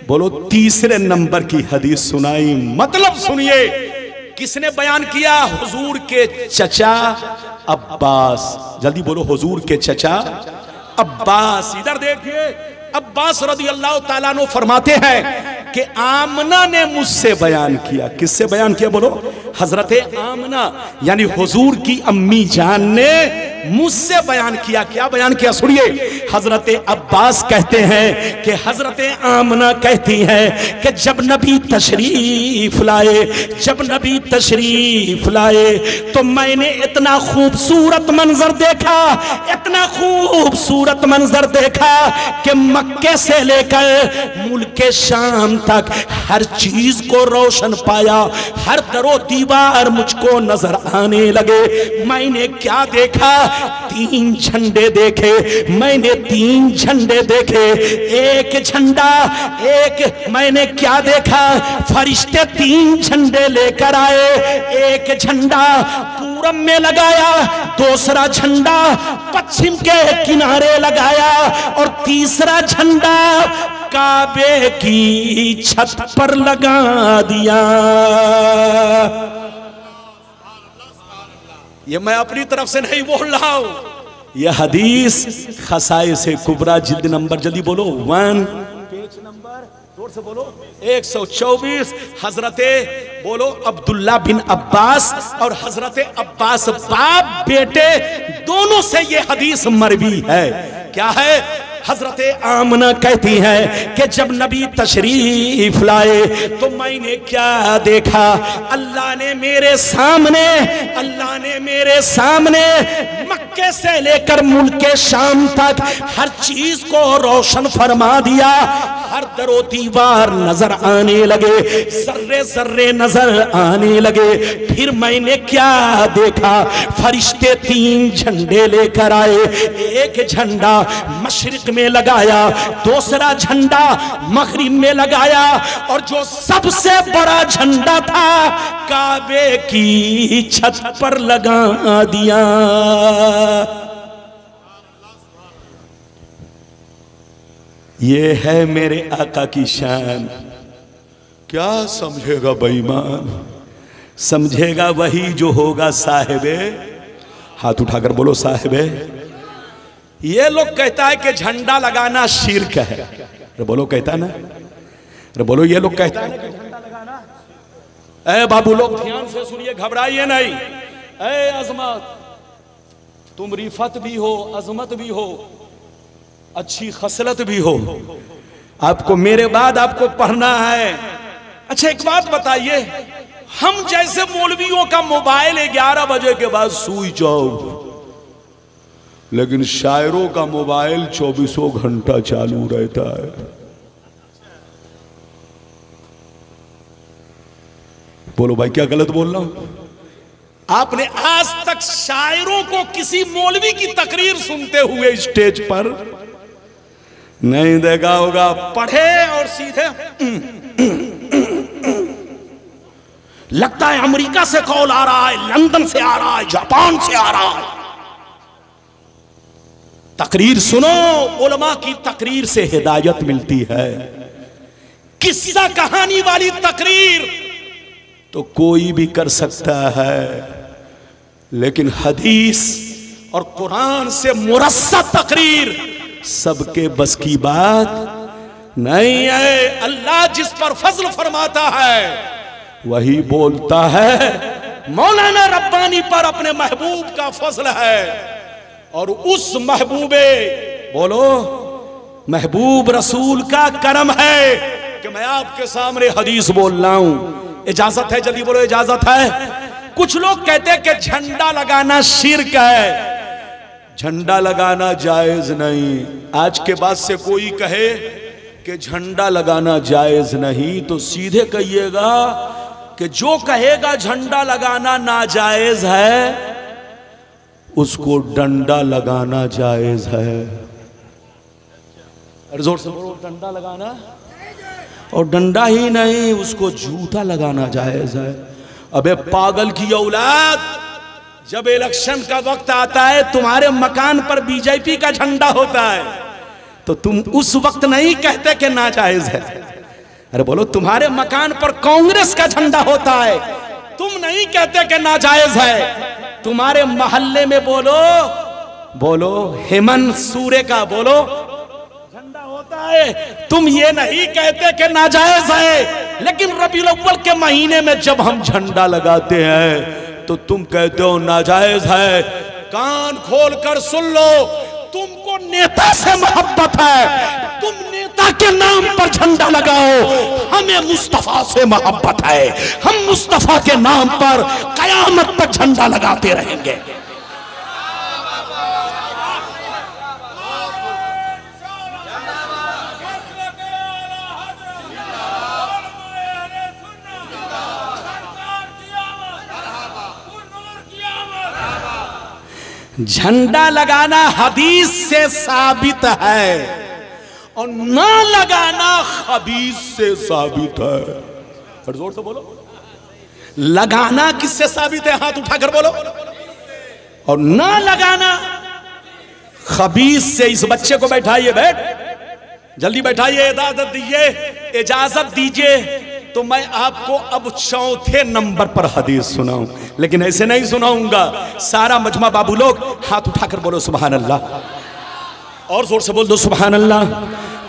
बोलो, तीसरे नंबर की हदीस सुनाई, मतलब सुनिए किसने बयान किया? हुजूर के चचा अब्बास। जल्दी बोलो, हुजूर के चचा अब्बास। इधर देखिए, अब्बास रज़ी अल्लाह ताला अन्हु फरमाते हैं कि आमना ने मुझसे बयान किया। किससे बयान किया? बोलो, हजरत आमना यानी हुजूर की अम्मी जान ने मुझसे बयान किया। क्या बयान किया? सुनिए, हजरत अब्बास कहते हैं कि हजरत आमना कहती हैं कि जब नबी तशरीफ लाए तो मैंने इतना खूबसूरत मंजर देखा, इतना खूबसूरत मंजर देखा कि मक्के से लेकर मुल्क शाम तक हर चीज को रोशन पाया, हर दरो दीवार मुझको नजर आने लगे। मैंने क्या देखा? 3 झंडे देखे, मैंने 3 झंडे देखे। एक झंडा, मैंने क्या देखा? फरिश्ते 3 झंडे लेकर आए, एक झंडा पूरब में लगाया, दूसरा झंडा पश्चिम के किनारे लगाया और तीसरा झंडा काबे की छत पर लगा दिया। ये मैं अपनी तरफ से नहीं बोल रहा हूं, यह हदीस खसाइस कुबरा जिल्द नंबर, जल्दी बोलो 1 पेज नंबर, जोर से बोलो 124। हजरते बोलो अब्दुल्ला बिन अब्बास और हजरते अब्बास बाप बेटे दोनों से ये हदीस मरवी है। क्या है? हजरते आमना कहती है कि जब नबी तशरीफ लाए तो मैंने क्या देखा? अल्लाह ने मेरे सामने मक्के से लेकर मुल्क शाम तक हर चीज को रोशन फरमा दिया, हर दरो दीवार नजर आने लगे, जर्रे जर्रे नजर आने लगे। फिर मैंने क्या देखा? फरिश्ते 3 झंडे लेकर आए, एक झंडा मशरिक में लगाया, दूसरा झंडा मगरिब में लगाया और जो सबसे बड़ा झंडा था काबे की छत पर लगा दिया। ये है मेरे आका की शान। क्या समझेगा बेईमान? समझेगा वही जो होगा साहिबे, हाथ उठाकर बोलो साहिबे। ये लोग कहता है कि झंडा लगाना शिर्क है। अरे बोलो, कहता है ना? अरे बोलो, ये लोग कहता है ना कि झंडा लगाना। ए बाबू लोग ध्यान से सुनिए, घबराइए नहीं। ए अजमत, तुम रिफत भी हो, अजमत भी हो, अच्छी खसलत भी हो, आपको मेरे बाद आपको पढ़ना है। अच्छा एक बात बताइए, हम जैसे मौलवियों का मोबाइल 11 बजे के बाद स्विच ऑफ, लेकिन शायरों का मोबाइल 24 घंटा चालू रहता है। बोलो भाई, क्या गलत बोल रहा हूं? आपने आज तक शायरों को किसी मौलवी की तकरीर सुनते हुए स्टेज पर नहीं देखा होगा। पढ़े और सीधे लगता है अमेरिका से कॉल आ रहा है, लंदन से आ रहा है, जापान से आ रहा है। तकरीर सुनो, उलमा की तकरीर से हिदायत मिलती है। किस्सा कहानी वाली तकरीर तो कोई भी कर सकता है, लेकिन हदीस और कुरान से मुरस्सा तकरीर सबके बस की बात नहीं है। अल्लाह जिस पर फजल फरमाता है वही बोलता है। मौलाना रब्बानी पर अपने महबूब का फजल है, और उस महबूबे बोलो महबूब रसूल का करम है कि मैं आपके सामने हदीस बोल रहा हूं। इजाजत है? जल्दी बोलो, इजाजत है? कुछ लोग कहते हैं कि झंडा लगाना शिर्क है, झंडा लगाना जायज नहीं। आज के बाद से कोई कहे कि झंडा लगाना जायज नहीं तो सीधे कहिएगा कि जो कहेगा झंडा लगाना नाजायज है उसको डंडा लगाना जायज है। और जोर से बोलो, डंडा लगाना, और डंडा ही नहीं उसको जूता लगाना जायज है। अबे पागल की औलाद, जब इलेक्शन का वक्त आता है तुम्हारे मकान पर बीजेपी का झंडा होता है तो तुम उस वक्त नहीं कहते कि नाजायज है। अरे बोलो, तुम्हारे मकान पर कांग्रेस का झंडा होता है, तुम नहीं कहते कि नाजायज है। तुम्हारे मोहल्ले में बोलो हेमंत सूरे का झंडा होता है, तुम ये नहीं कहते कि नाजायज है। लेकिन रबीउल अव्वल के महीने में जब हम झंडा लगाते हैं तो तुम कहते हो नाजायज है। कान खोल कर सुन लो, तुमको नेता से मोहब्बत है, तुम नेता के नाम पर झंडा लगाओ। हमें मुस्तफा से मोहब्बत है, हम मुस्तफा के नाम पर कयामत तक झंडा लगाते रहेंगे। झंडा लगाना हदीस से साबित है और ना लगाना खबीस से साबित है। पर जोर से बोलो, लगाना किससे साबित है? हाथ उठाकर बोलो। और ना लगाना खबीस से। इस बच्चे को बैठाइए, जल्दी बैठाइए, इजाजत दीजिए तो मैं आपको अब चौथे नंबर पर हदीस सुनाऊं, लेकिन ऐसे नहीं सुनाऊंगा। सारा मजमा बाबू लोग हाथ उठाकर बोलो सुभान अल्लाह, और जोर से बोल दो सुभान अल्लाह,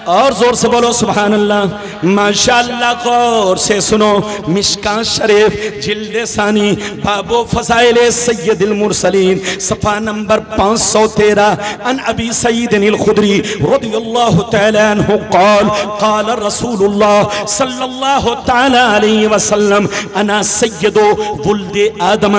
और जोर से बोलो सुभान अल्लाह। माशाअल्लाह, गौर से सुनो। मिशकात शरीफ जिल्द सानी बाबो फज़ाइल सय्यदुल मुरसलीन सफ़ा नंबर 513 अन अबी सईद अल खुदरी रज़ियल्लाहु तआला अन्हु क़ाल क़ाल रसूलुल्लाह सल्लल्लाहु तआला अलैहि वसल्लम अना सय्यदु वुल्दे आदम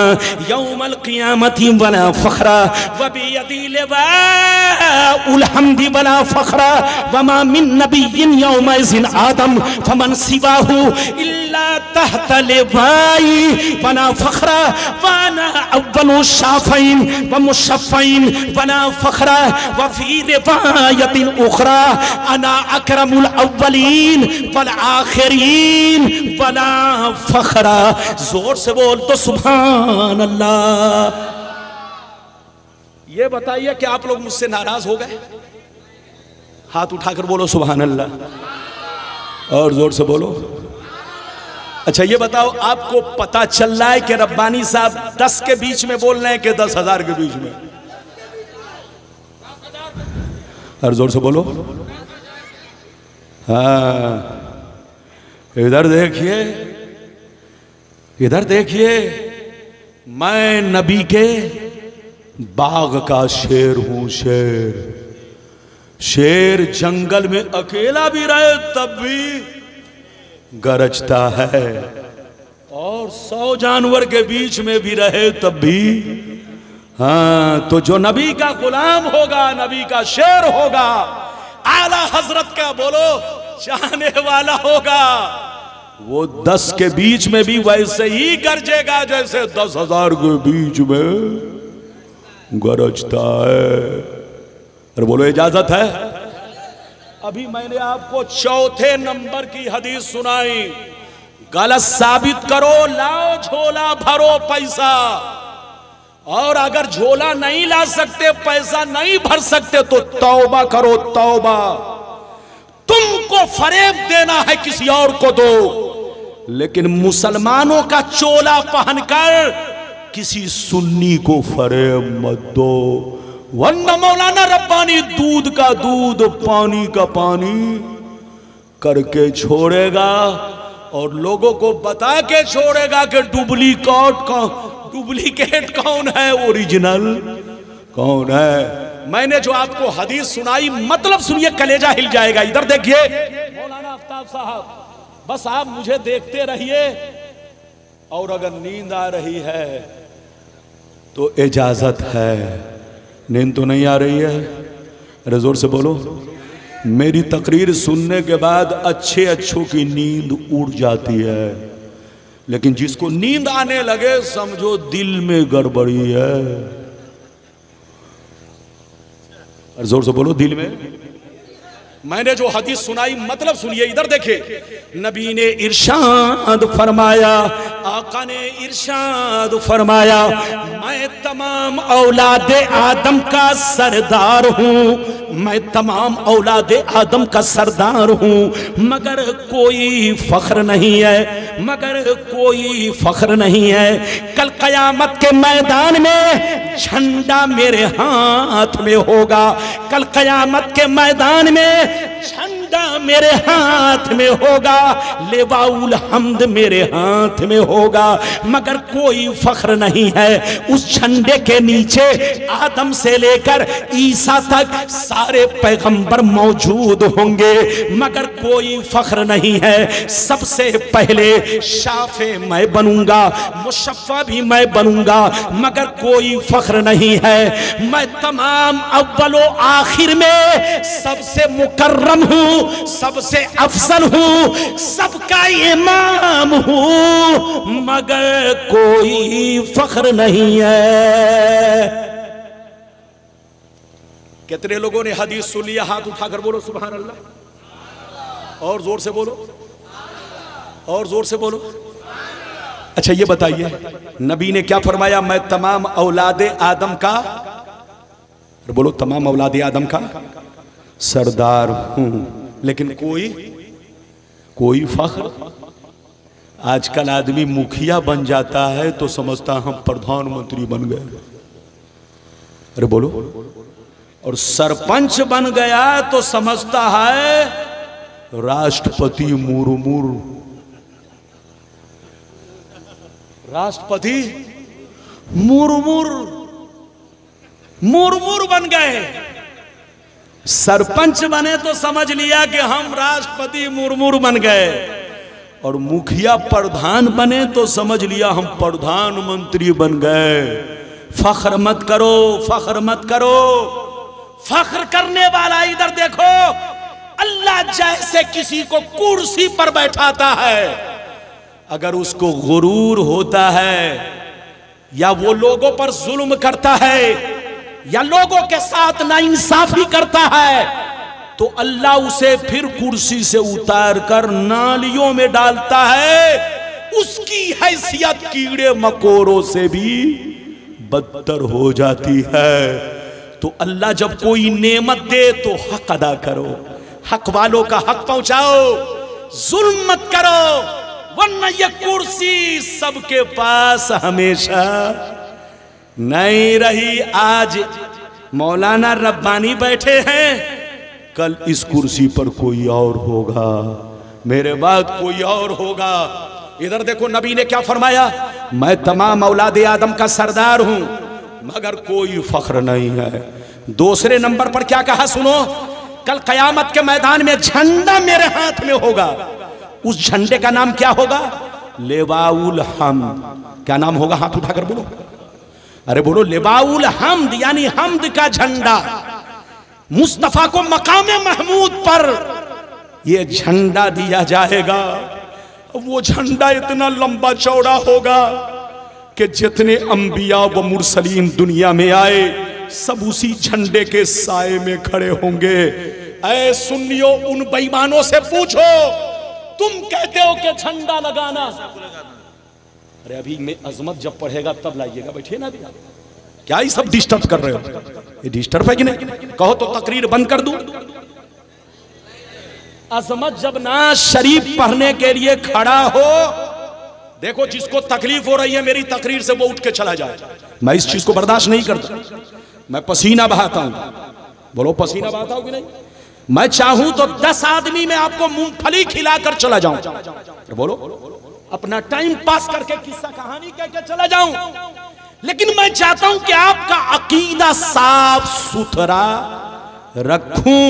यौमल क़ियामति वला फ़ख्रा व बियदी लिवाउल हम्दि वला फ़ख्रा वमा मिन नबिय्यिन यौमइज़िन आदम फमन सिवाहु इल्ला तहत लिवाई वला फ़ख्रा वना अव्वलु शाफ़ईन व मुशफ़ईन वला फ़ख्रा व फ़ी रिवायतिन उख़रा अना अकरमुल अव्वलीन वल आख़िरीन वला फ़ख्रा। जोर से बोल तो सुभान अल्लाह। ये बताइए कि आप लोग मुझसे नाराज हो गए? हाथ उठाकर बोलो सुभान अल्लाह, और जोर से बोलो। अच्छा ये बताओ, आपको पता चल रहा है कि रब्बानी साहब 10 के बीच में बोल रहे हैं कि 10,000 के बीच में? और जोर से बोलो। हाँ, इधर देखिए, इधर देखिए, मैं नबी के बाग का शेर हूं। शेर जंगल में अकेला भी रहे तब भी गरजता है, और 100 जानवर के बीच में भी रहे तब भी। हाँ, तो जो नबी का गुलाम होगा, नबी का शेर होगा, आला हजरत का बोलो चाहने वाला होगा, वो 10 के बीच में भी वैसे ही गरजेगा जैसे 10,000 के बीच में गरजता है। और बोलो इजाजत है? अभी मैंने आपको चौथे नंबर की हदीस सुनाई। गलत साबित करो, लाओ झोला भरो पैसा। और अगर झोला नहीं ला सकते, पैसा नहीं भर सकते, तो तौबा करो, तौबा। तुमको फरेब देना है किसी और को दो, लेकिन मुसलमानों का चोला पहनकर किसी सुन्नी को फरेब मत दो, वरना मौलाना रब्बानी दूध का दूध पानी का पानी करके छोड़ेगा और लोगों को बता के छोड़ेगा कि डुप्लीकेट कौन है, ओरिजिनल कौन है। मैंने जो आपको हदीस सुनाई, मतलब सुनिए, कलेजा हिल जाएगा। इधर देखिए मौलाना आफ्ताब साहब, बस आप मुझे देखते रहिए, और अगर नींद आ रही है तो इजाजत है। नींद तो नहीं आ रही है? अरे जोर से बोलो। मेरी तकरीर सुनने के बाद अच्छों की नींद उड़ जाती है, लेकिन जिसको नींद आने लगे समझो दिल में गड़बड़ी है। और जोर से बोलो, दिल में। मैंने जो हदीस सुनाई, मतलब सुनिए, इधर देखिए। नबी ने इरशाद फरमाया, आका ने इरशाद फरमाया, मैं तमाम औलादे आदम का सरदार हूँ, मैं तमाम औलादे आदम का सरदार हूँ, मगर कोई फख्र नहीं है, मगर कोई फख्र नहीं है। कल कयामत के मैदान में झंडा मेरे हाथ में होगा, कल कयामत के मैदान में झंडा मेरे हाथ में होगा, लेवाउल हम्द मेरे हाथ में होगा, मगर कोई फख्र नहीं है। उस झंडे के नीचे आदम से लेकर ईसा तक सारे पैगंबर मौजूद होंगे, मगर कोई फख्र नहीं है। सबसे पहले शाफे मैं बनूंगा, मुशफ़्फ़ा भी मैं बनूंगा, मगर कोई फख्र नहीं है। मैं तमाम अव्वलो आखिर में सबसे मुकर्रम हूँ, सबसे अफजल हूँ, सबका इमाम हूँ, मगर कोई फख्र नहीं है। कितने लोगों ने हदीस सुन लिया? हाथ उठाकर बोलो सुभान अल्लाह, और जोर से बोलो, और जोर से बोलो। अच्छा ये बताइए, नबी ने क्या फरमाया? मैं तमाम औलादे आदम का, बोलो, तमाम औलादे आदम का सरदार हूं, लेकिन कोई फख्र। आजकल आदमी मुखिया बन जाता है तो समझता हम प्रधानमंत्री बन गए, अरे बोलो, और सरपंच बन गया तो समझता है राष्ट्रपति मुर्मू, राष्ट्रपति मुर्मू बन गए। सरपंच बने तो समझ लिया कि हम राष्ट्रपति मुर्मू बन गए, और मुखिया प्रधान बने तो समझ लिया हम प्रधानमंत्री बन गए। फख्र मत करो, फख्र मत करो। फख्र करने वाला इधर देखो, अल्लाह जैसे किसी को कुर्सी पर बैठाता है, अगर उसको गुरूर होता है या वो लोगों पर जुल्म करता है या लोगों के साथ नाइंसाफी करता है, तो अल्लाह उसे फिर कुर्सी से उतार कर नालियों में डालता है। उसकी हैसियत कीड़े मकोड़ों से भी बदतर हो जाती है। तो अल्लाह जब कोई नेमत दे तो हक अदा करो, हक वालों का हक पहुंचाओ, जुल्म मत करो, वरना यह कुर्सी सबके पास हमेशा नहीं रही। आज मौलाना रब्बानी बैठे हैं, कल इस कुर्सी पर कोई और होगा, मेरे बाद कोई और होगा। इधर देखो नबी ने क्या फरमाया? मैं तमाम औलादे आदम का सरदार हूं, मगर कोई फख्र नहीं है। दूसरे नंबर पर क्या कहा सुनो, कल कयामत के मैदान में झंडा मेरे हाथ में होगा। उस झंडे का नाम क्या होगा? लेवाउल हम्द। क्या नाम होगा? हाथ उठाकर बोलो, अरे बोलो, लेवाउल हम्द, यानी हम्द का झंडा। मुस्तफा को मकामे महमूद पर यह झंडा दिया जाएगा। वो झंडा इतना लंबा चौड़ा होगा कि जितने अंबिया व मुरसलीन दुनिया में आए सब उसी झंडे के साए में खड़े होंगे। ऐ सुन्नियों, उन बेईमानों से पूछो तुम कहते हो कि झंडा लगाना। अरे अभी मैं अजमत जब पढ़ेगा तब लाइएगा, बैठिए ना अभी। क्या ये सब डिस्टर्ब कर रहे हो? ये डिस्टर्ब है कि नहीं? कहो तो तकरीर बंद कर दूं। अजमत जब नाज शरीफ पढ़ने के लिए खड़ा हो, देखो जिसको तकलीफ हो रही है मेरी तकरीर से वो उठ के चला जाए। मैं इस चीज को बर्दाश्त नहीं करता। मैं पसीना बहाता हूं। बोलो पसीना बहाता हूं कि नहीं? मैं चाहूं तो 10 आदमी में आपको मूंगफली खिलाकर चला जाऊं। बोलो अपना टाइम पास करके किस्सा कहानी कह के चला जाऊं, लेकिन मैं चाहता हूं कि आपका अकीदा साफ सुथरा रखूं।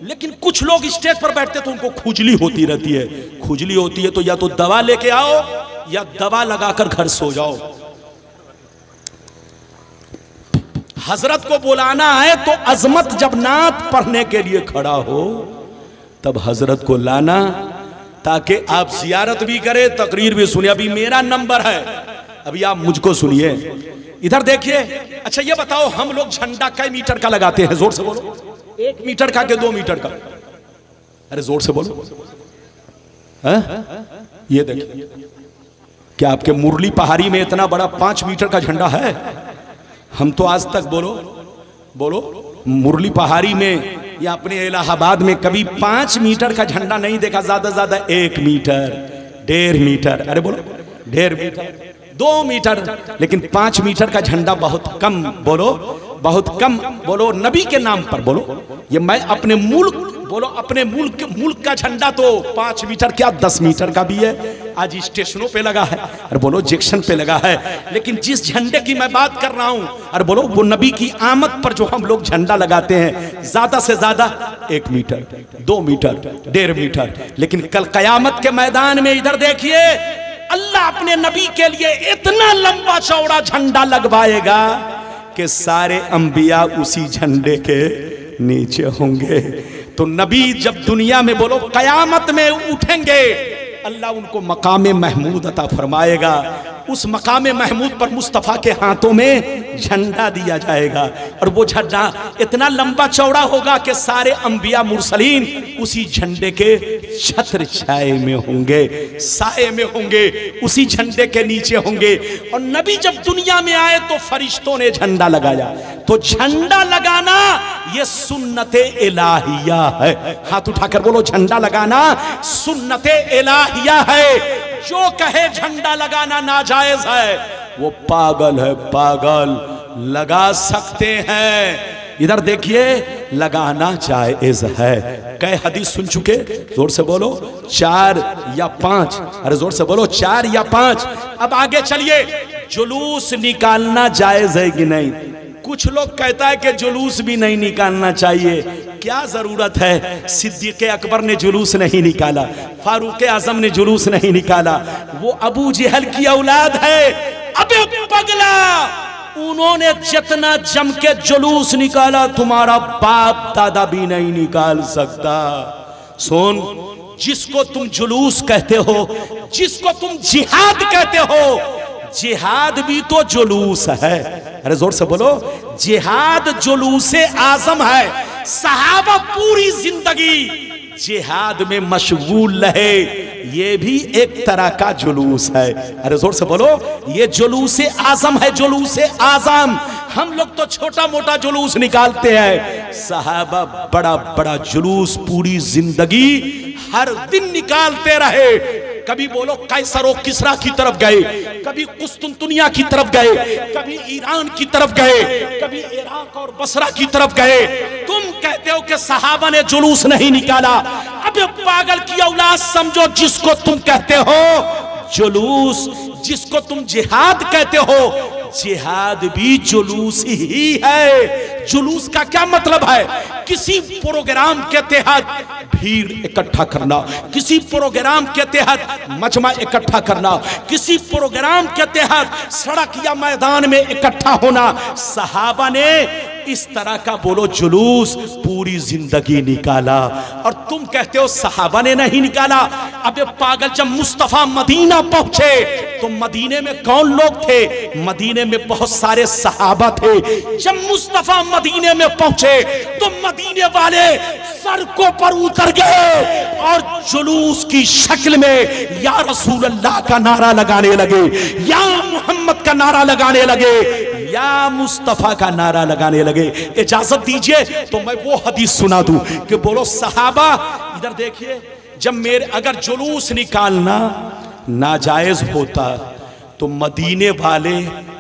लेकिन कुछ लोग स्टेज पर बैठते तो उनको खुजली होती रहती है। खुजली होती है तो या तो दवा लेके आओ या दवा लगाकर घर सो जाओ। हजरत को बुलाना है तो अजमत जब नात पढ़ने के लिए खड़ा हो तब हजरत को लाना, ताकि आप जियारत भी करें, तकरीर भी सुनिए। अभी मेरा नंबर है, अभी आप मुझको सुनिए। इधर देखिए। अच्छा ये बताओ, हम लोग झंडा कई मीटर का लगाते हैं? जोर से बोलो। 1 मीटर का के 2 मीटर का? अरे जोर से बोलो। ये देखिए, क्या आपके मुरली पहाड़ी में इतना बड़ा 5 मीटर का झंडा है? हम तो आज तक बोलो मुरली पहाड़ी में या अपने इलाहाबाद में कभी 5 मीटर का झंडा नहीं देखा। ज्यादा ज्यादा 1 मीटर, 1.5 मीटर। अरे बोलो 1.5 मीटर, 2 मीटर, लेकिन 5 मीटर का झंडा बहुत कम। बोलो बहुत कम। बोलो नबी के नाम पर बोलो। ये मैं अपने मुल्क, बोलो अपने मुल्क का झंडा तो 5 मीटर क्या 10 मीटर का भी है। आज स्टेशनों पे लगा है, और बोलो जंक्शन पे लगा है। लेकिन जिस झंडे की मैं बात कर रहा हूं, और बोलो वो नबी की आमद पर जो हम लोग झंडा लगाते हैं, ज्यादा से ज्यादा 1 मीटर, 2 मीटर, 1.5 मीटर। लेकिन कल कयामत के मैदान में इधर देखिए, अल्लाह अपने नबी के लिए इतना लंबा चौड़ा झंडा लगवाएगा कि सारे अंबिया उसी झंडे के नीचे होंगे। तो नबी जब दुनिया में बोलो कयामत में उठेंगे, अल्लाह उनको मकाम महमूद अता फरमाएगा। उस मकाम महमूद पर मुस्तफ़ा के हाथों में झंडा दिया जाएगा, और वो झंडा इतना लंबा चौड़ा होगा कि सारे अंबिया मुरसलीन उसी झंडे के छत्र छाए में होंगे, साए में होंगे, उसी झंडे के नीचे होंगे। और नबी जब दुनिया में आए तो फरिश्तों ने झंडा लगाया। तो झंडा लगाना ये सुन्नते इलाहिया है। हाथ उठाकर बोलो, झंडा लगाना सुन्नते इलाहिया है। जो कहे झंडा लगाना नाजायज है वो पागल है, पागल। लगा सकते हैं। इधर देखिए, लगाना जायज है। कई हदीस सुन चुके? जोर से बोलो 4 या 5। अरे जोर से बोलो 4 या 5। अब आगे चलिए, जुलूस निकालना जायज है कि नहीं? कुछ लोग कहता है कि जुलूस भी नहीं निकालना चाहिए। क्या जरूरत है? सिद्दीक़ अकबर ने जुलूस नहीं निकाला, फारूक आजम ने जुलूस नहीं निकाला। वो अबू जहल की औलाद है। अबे पगला, उन्होंने जितना जम के जुलूस निकाला तुम्हारा बाप दादा भी नहीं निकाल सकता। सुन, जिसको तुम जुलूस कहते हो, जिसको तुम जिहाद कहते हो, जिहाद भी तो जुलूस है। अरे जोर से बोलो, जिहाद जुलूसे आजम है। सहाबा पूरी जिंदगी जिहाद में मशगूल रहे, ये भी एक तरह का जुलूस है। अरे जोर से बोलो, ये जुलूसे आजम है, जुलूसे आजम। हम लोग तो छोटा मोटा जुलूस निकालते हैं, सहाबा बड़ा बड़ा जुलूस पूरी जिंदगी हर दिन निकालते रहे। कभी बोलो कैसर और किसरा की तरफ गए, कभी कुस्तुनतुनिया की तरफ गए, कभी ईरान की तरफ गए, कभी इराक और बसरा की तरफ गए। तुम कहते हो कि सहाबा ने जुलूस नहीं निकाला। अबे पागल की औलाद, समझो जिसको तुम कहते हो जुलूस, जिसको तुम जिहाद कहते हो, जिहाद भी जुलूस ही है। जुलूस का क्या मतलब है? किसी प्रोग्राम के तहत भीड़ इकट्ठा करना, किसी प्रोग्राम के तहत मजमा इकट्ठा करना, किसी प्रोग्राम के तहत सड़क या मैदान में इकट्ठा होना। सहाबा ने इस तरह का बोलो जुलूस पूरी जिंदगी निकाला, और तुम कहते हो सहाबा ने नहीं निकाला। अबे पागल, जब मुस्तफा मदीना पहुंचे तो मदीने में कौन लोग थे? मदीने में बहुत सारे सहाबा थे। जब मुस्तफा मदीने में पहुंचे तो मदीने वाले सड़कों पर उतर गए और जुलूस की शक्ल में या रसूल अल्लाह का नारा लगाने लगे, या मोहम्मद का नारा लगाने लगे, या मुस्तफा का नारा लगाने लगे। इजाजत दीजिए तो मैं वो हदीस सुना दूं कि बोलो सहाबा, इधर देखिए, जब मेरे अगर जुलूस निकालना नाजायज होता तो मदीने वाले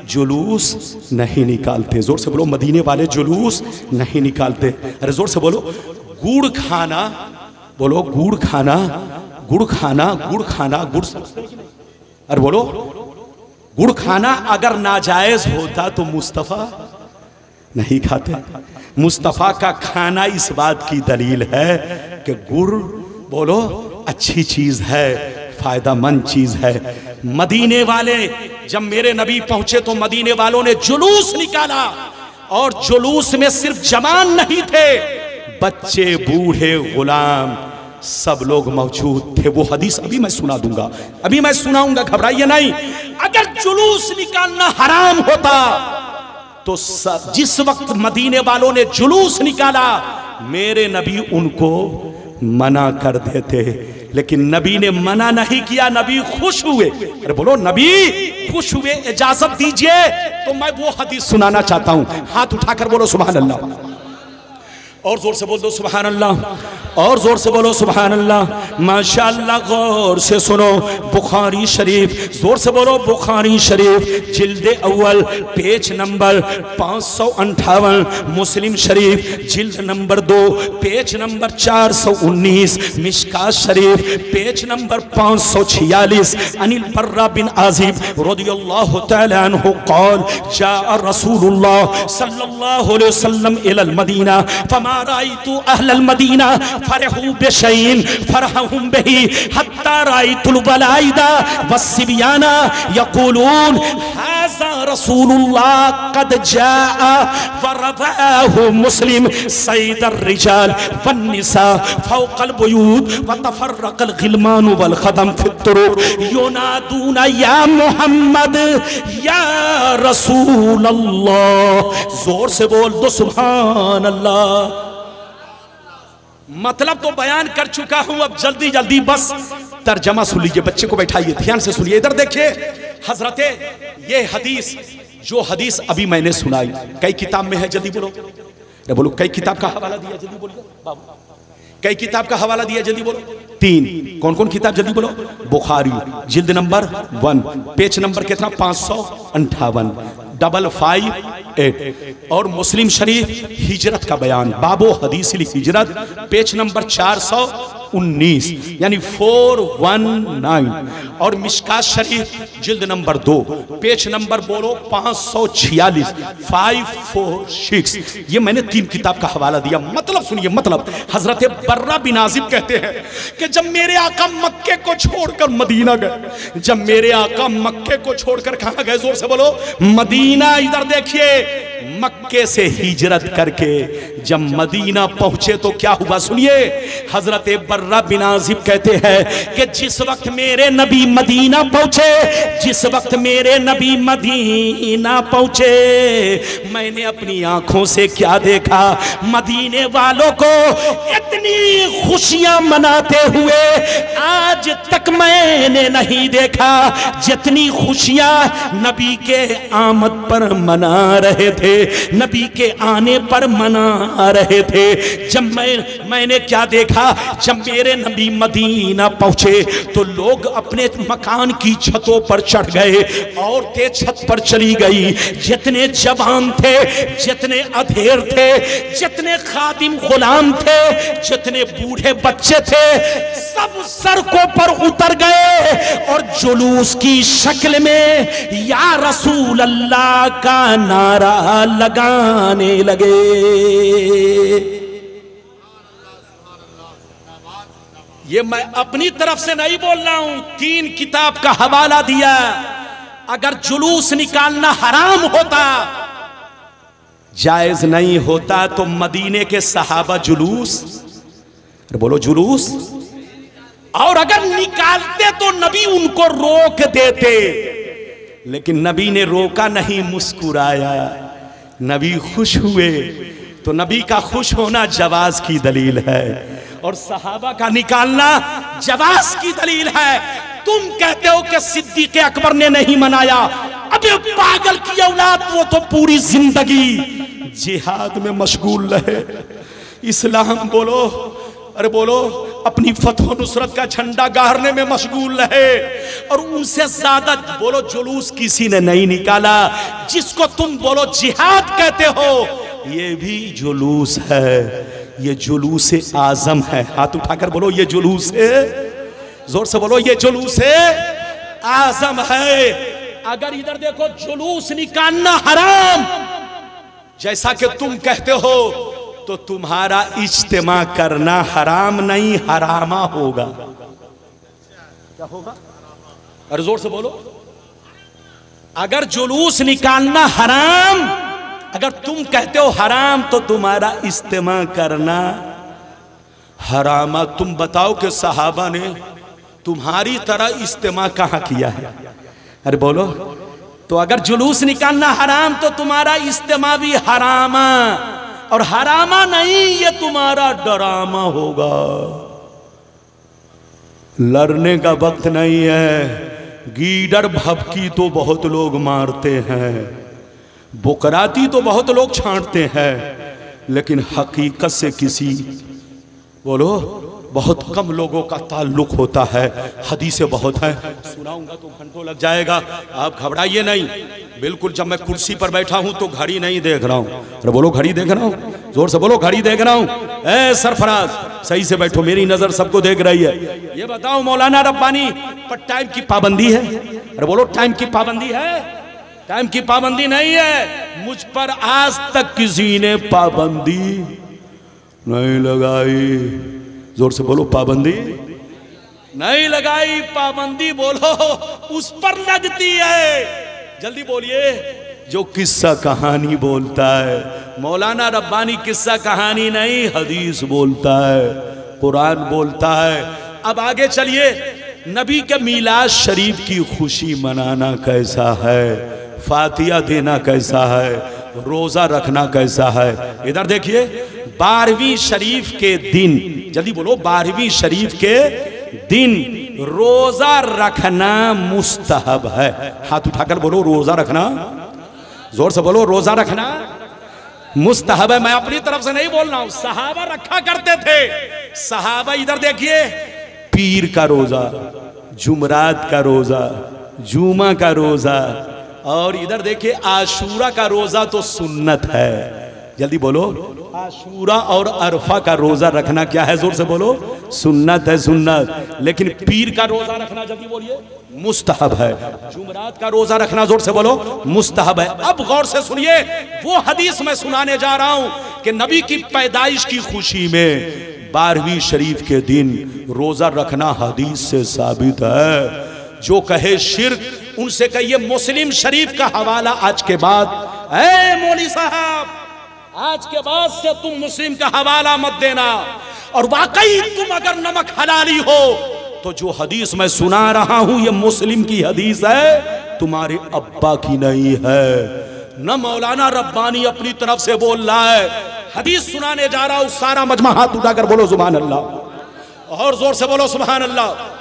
जुलूस नहीं निकालते। जोर से बोलो, मदीने वाले जुलूस नहीं निकालते। अरे जोर से बोलो, गुड़ खाना, बोलो गुड़ खाना, गुड़ खाना, गुड़ खाना, गुड़, अरे बोलो, गुड़ खाना अगर नाजायज होता तो मुस्तफ़ा नहीं खाते। मुस्तफ़ा का खाना इस बात की दलील है कि गुड़ बोलो अच्छी चीज है, फायदामंद चीज है। मदीने वाले जब मेरे नबी पहुंचे तो मदीने वालों ने जुलूस निकाला, और जुलूस में सिर्फ जवान नहीं थे, बच्चे, बूढ़े, गुलाम, सब लोग मौजूद थे। वो हदीस अभी मैं सुना दूंगा, अभी मैं सुनाऊंगा, घबराइए नहीं। अगर जुलूस निकालना हराम होता तो जिस वक्त मदीने वालों ने जुलूस निकाला मेरे नबी उनको मना कर देते, लेकिन नबी ने मना नहीं किया, नबी खुश हुए। अरे बोलो, नबी खुश हुए। इजाजत दीजिए तो मैं वो हदीस सुनाना चाहता हूं। हाथ उठाकर बोलो सुभान अल्लाह, और जोर से बोल दो सुभान अल्लाह, और जोर से बोलो सुभान अल्लाह। माशाअल्लाह, गौर से सुनो, बुखारी शरीफ, जोर से बोलो बुखारी शरीफ, जिल्द अव्वल पेज नंबर 558, मुस्लिम शरीफ जिल्द नंबर 2 पेज नंबर 419, मिशकात शरीफ पेज नंबर 546, अनिल बर्रा बिन आजिब रदियल्लाहु तआला अन्हु क़ाल जाअ रसूलुल्लाह सल्लल्लाहु अलैहि वसल्लम इलल मदीना फमा रायतु अहलल मदीना फरहू बिशैइन फरहहुम बिही हत्ता रायतुल वलाइदा वस्सिबियाना यक़ूलून हाज़ा रसूलुल्लाह क़द जाअ वरवाहु मुस्लिम सैयदुर रिजाल वन्निसा फौक़ल बुयूत वतफ़र्रक़ल ग़िलमान वल ख़दम फ़ित तुरुक़ युनादूना या मोहम्मद या रसूलल्लाह। जोर से बोल दो सुभान अल्लाह। मतलब तो बयान कर चुका हूं, अब जल्दी जल्दी बस तर्जमा सुन लीजिए। बच्चे को बैठाइए, ध्यान से सुनिए। इधर देखिए हजरते, ये हदीस, जो हदीस अभी मैंने सुनाई कई किताब में है, जल्दी बोलो, बोलो कई किताब का हवाला दिया, जल्दी बोलो बाबू, कई किताब का हवाला दिया, जल्दी बोलो। 3, कौन कौन किताब, जल्दी बोलो। बुखारी जिल्द नंबर 1 पेज नंबर कितना 558 558, और मुस्लिम शरीफ हिजरत का बयान, बाबो हदीस हिजरत पेज नंबर 419 यानी 419, और मिशकात शरीफ जिल्द नंबर 2 पेज नंबर बोलो 546 546। ये मैंने 3 किताब का हवाला दिया। मतलब सुनिए, मतलब हजरत बर्रा बिन आजिब कहते हैं कि जब मेरे आका मक्के को छोड़कर मदीना गए, जब मेरे आका मक्के को छोड़कर कहां गए, जोर से बोलो मदीना। इधर देखिए, मक्के से हिजरत करके जब मदीना पहुंचे तो क्या हुआ, सुनिए। हजरत बर्रा बिन आजिब कहते हैं कि जिस वक्त मेरे नबी मदीना पहुंचे, जिस वक्त मेरे नबी मदीना पहुंचे, मैंने अपनी आंखों से क्या देखा, मदीने वालों को इतनी खुशियां मनाते हुए आज तक मैंने नहीं देखा जितनी खुशियां नबी के आमद पर मना रहे थे, नबी के आने पर मना रहे थे। जब मैंने क्या देखा, जब मेरे नबी मदीना पहुंचे तो लोग अपने मकान की छतों पर चढ़ गए, औरतें छत पर चली गई, जितने जवान थे, जितने अधेर थे, जितने खादिम गुलाम थे, जितने बूढ़े बच्चे थे, सब सड़कों पर उतर गए और जुलूस की शक्ल में या रसूल अल्लाह का नारा लगाने लगे। ये मैं अपनी तरफ से नहीं बोल रहा हूं, 3 किताब का हवाला दिया। अगर जुलूस निकालना हराम होता जायज नहीं होता तो मदीने के सहाबा जुलूस, अरे बोलो जुलूस, और अगर निकालते तो नबी उनको रोक देते, लेकिन नबी ने रोका नहीं, मुस्कुराया। नबी खुश हुए, तो नबी का खुश होना जवाज की दलील है, और सहाबा का निकालना जवाज की दलील है। तुम कहते हो कि सिद्दीक़ अकबर ने नहीं मनाया, अबे पागल की औलाद, वो तो पूरी जिंदगी जिहाद में मशगूल रहे। इस्लाम बोलो, अरे बोलो, अपनी फतह नुसरत का झंडा गाड़ने में मशगूल रहे, और उनसे ज्यादा बोलो जुलूस किसी ने नहीं निकाला। जिसको तुम बोलो जिहाद कहते हो, ये भी जुलूस है, ये जुलूस आजम है। हाथ उठाकर बोलो ये जुलूस है, जोर से बोलो ये जुलूस आजम है। अगर इधर देखो जुलूस निकालना हराम जैसा कि तुम कहते हो, तो तुम्हारा इज्तिमा करना हराम नहीं हरामा होगा। क्या होगा? अरे जोर से बोलो। अगर जुलूस निकालना हराम, अगर तुम कहते हो हराम, तो तुम्हारा इज्तिमा करना हरामा। तुम बताओ कि सहाबा ने तुम्हारी तरह इज्तिमा कहां किया है? अरे बोलो। तो अगर जुलूस निकालना हराम, तो तुम्हारा इज्तिमा भी हरामा, और हरामा नहीं, ये तुम्हारा डरामा होगा। लड़ने का वक्त नहीं है। गीदड़ भभकी तो बहुत लोग मारते हैं, बुकराती तो बहुत लोग छांटते हैं, लेकिन हकीकत से किसी बोलो बहुत कम लोगों का ताल्लुक होता है। हदीसें बहुत हैं, सुनाऊंगा तो घंटों लग जाएगा, आप घबराइए नहीं। बिल्कुल, जब मैं कुर्सी पर बैठा हूं तो घड़ी नहीं देख रहा हूं। अरे बोलो घड़ी देख रहा हूं, जोर से बोलो घड़ी देख रहा हूं। ए सरफराज, सही से बैठो, मेरी नजर सबको देख रही है। ये बताओ मौलाना रब्बानी पर टाइम की पाबंदी है? अरे बोलो टाइम की पाबंदी है? टाइम की पाबंदी नहीं है। मुझ पर आज तक किसी ने पाबंदी नहीं लगाई। जोर से बोलो पाबंदी नहीं लगाई। पाबंदी बोलो उस पर लगती है। जल्दी बोलिए। जो किस्सा कहानी बोलता है, मौलाना रब्बानी किस्सा कहानी नहीं, हदीस बोलता है, कुरान बोलता है। अब आगे चलिए। नबी के मीलाद शरीफ की खुशी मनाना कैसा है, फातिया देना कैसा है, रोजा रखना कैसा है? इधर देखिए, 12वीं शरीफ के दिन, जल्दी बोलो, 12वीं शरीफ के दिन रोजा रखना मुस्तहब है। हाथ उठाकर बोलो रोजा रखना, जोर से बोलो रोजा रखना मुस्तहब है। मैं अपनी तरफ से नहीं बोल रहा हूं, सहाबा रखा करते थे। सहाबा, इधर देखिए, पीर का रोजा, जुमरात का रोजा, जुमा का रोजा, और इधर देखिए आशूरा का रोजा तो सुन्नत है। जल्दी बोलो, आशूरा और अरफा का रोजा रखना क्या है? जोर से बोलो, सुन्नत है, सुन्नत। लेकिन पीर का रोजा रखना, जल्दी बोलिए, मुस्तहब है। जुमरात का रोजा रखना, जोर से बोलो, मुस्तहब है। अब गौर से सुनिए, वो हदीस मैं सुनाने जा रहा हूं कि नबी की पैदाइश की खुशी में 12वीं शरीफ के दिन रोजा रखना हदीस से साबित है। जो कहे शिर्क, उनसे कहिए मुस्लिम शरीफ का हवाला आज के बाद। ऐ मौली साहब, आज के बाद से तुम मुस्लिम का हवाला मत देना। और वाकई तुम अगर नमक हलाली हो, तो जो हदीस मैं सुना रहा हूं ये मुस्लिम की हदीस है, तुम्हारे अब्बा की नहीं है। न मौलाना रब्बानी अपनी तरफ से बोल रहा है, हदीस सुनाने जा रहा हूं। सारा मजमा हाथ उठाकर बोलो सुभान अल्लाह, और जोर से बोलो सुभान अल्लाह,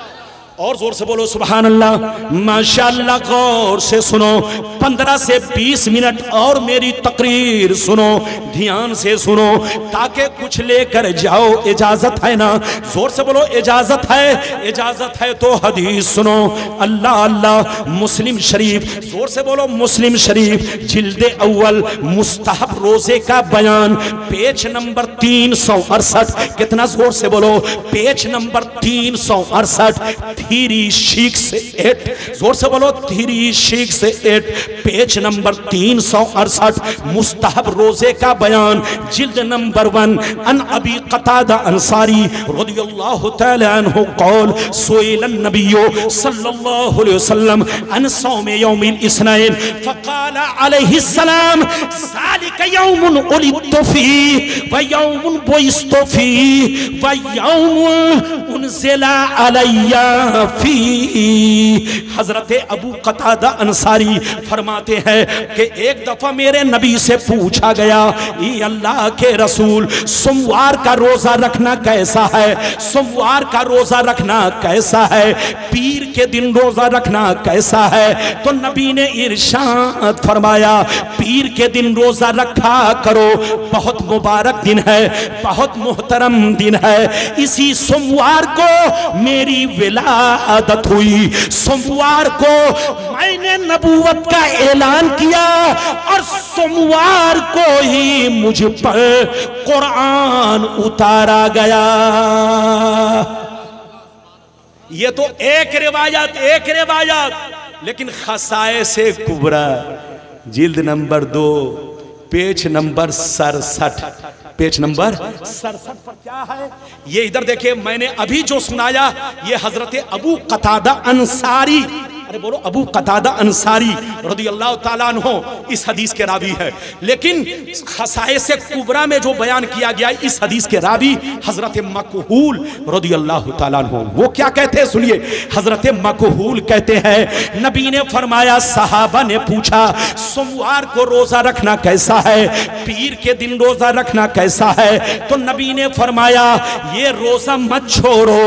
और जोर से बोलो सुभान अल्लाह। माशाअल्लाह, गौर से सुनो, 15 से 20 मिनट और मेरी तकरीर सुनो, ध्यान से सुनो, ताकि कुछ लेकर जाओ। इजाजत है ना? जोर से बोलो इजाजत है। इजाजत है तो हदीस सुनो। अल्लाह अल्लाह। मुस्लिम शरीफ, जोर से बोलो मुस्लिम शरीफ, जिल्दे अव्वल, मुस्तहब रोजे का बयान, पेज नंबर 368। कितना? जोर से बोलो, पेज नंबर 368, 368। जोर से बोलो 368, पेज नंबर 368, मुस्तहब रोजे का बयान, जिल्द नंबर 1। अन अबी क़तादा अंसारी रज़ियल्लाहु तआला अन्हु क़ौल सुइलन नबिय्यु सल्लल्लाहु अलैहि वसल्लम अन सौम यौमिल इस्नैन फ़क़ाल अलैहिस्सलाम ज़ालिका यौमुन उलिदतु फ़ीहि व यौमुन बुइस्तु फ़ीहि व यौमुन उनज़िला अलैया फ़ीहि। हज़रत अबू क़तादा अंसारी फरमाते हैं कि एक दफ़ा मेरे नबी से पूछा गया, ये अल्लाह के रसूल, सोमवार का रोज़ा रखना कैसा है? सोमवार का रोज़ा रखना कैसा है? पीर के दिन रोज़ा रखना कैसा है? तो नबी ने इरशाद फरमाया, पीर के दिन रोज़ा रखा करो, बहुत मुबारक दिन है, बहुत मोहतरम दिन है। इसी सोमवार को मेरी विलादत हुई, सोमवार को मैंने नबूवत का ऐलान किया और सोमवार को ही मुझ पर कुरान उतारा गया। ये तो एक रिवायत, लेकिन खसाए कुबरा जिल्द number 2 page number 67, page number 67 पर क्या है ये इधर देखिए। मैंने अभी जो सुनाया ये हजरत अबू क़तादा अंसारी, अरे बोलो अबू क़तादा अंसारी रज़ियल्लाहु ताला अन्हु इस हदीस के रावी है। लेकिन खसाइस कुबरा में जो बयान किया गया इस हदीस के रावी हजरत मकहूल रज़ियल्लाहु ताला अन्हु, वो क्या कहते हैं सुनिए। हजरत मकहूल कहते हैं नबी ने फरमाया, सहाबा ने पूछा सोमवार को रोजा रखना कैसा है, पीर के दिन रोजा रखना कैसा है? तो नबी ने फरमाया ये रोजा मत छोड़ो,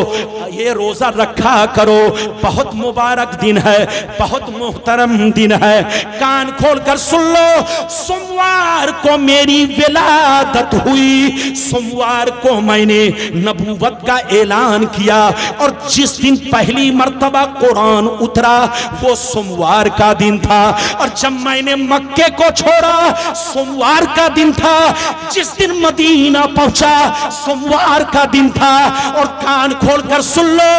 ये रोजा रखा करो, बहुत मुबारक दिन है, बहुत मोहतरम दिन है। कान खोलकर सुन लो, सोमवार को मेरी विलादत हुई, सोमवार को मैंने नबूवत का ऐलान किया और जिस दिन पहली मर्तबा कुरान उतरा वो सोमवार का दिन था। और जब मैंने मक्के को छोड़ा सोमवार का दिन था, जिस दिन मदीना पहुंचा सोमवार का दिन था। और कान खोलकर सुन लो,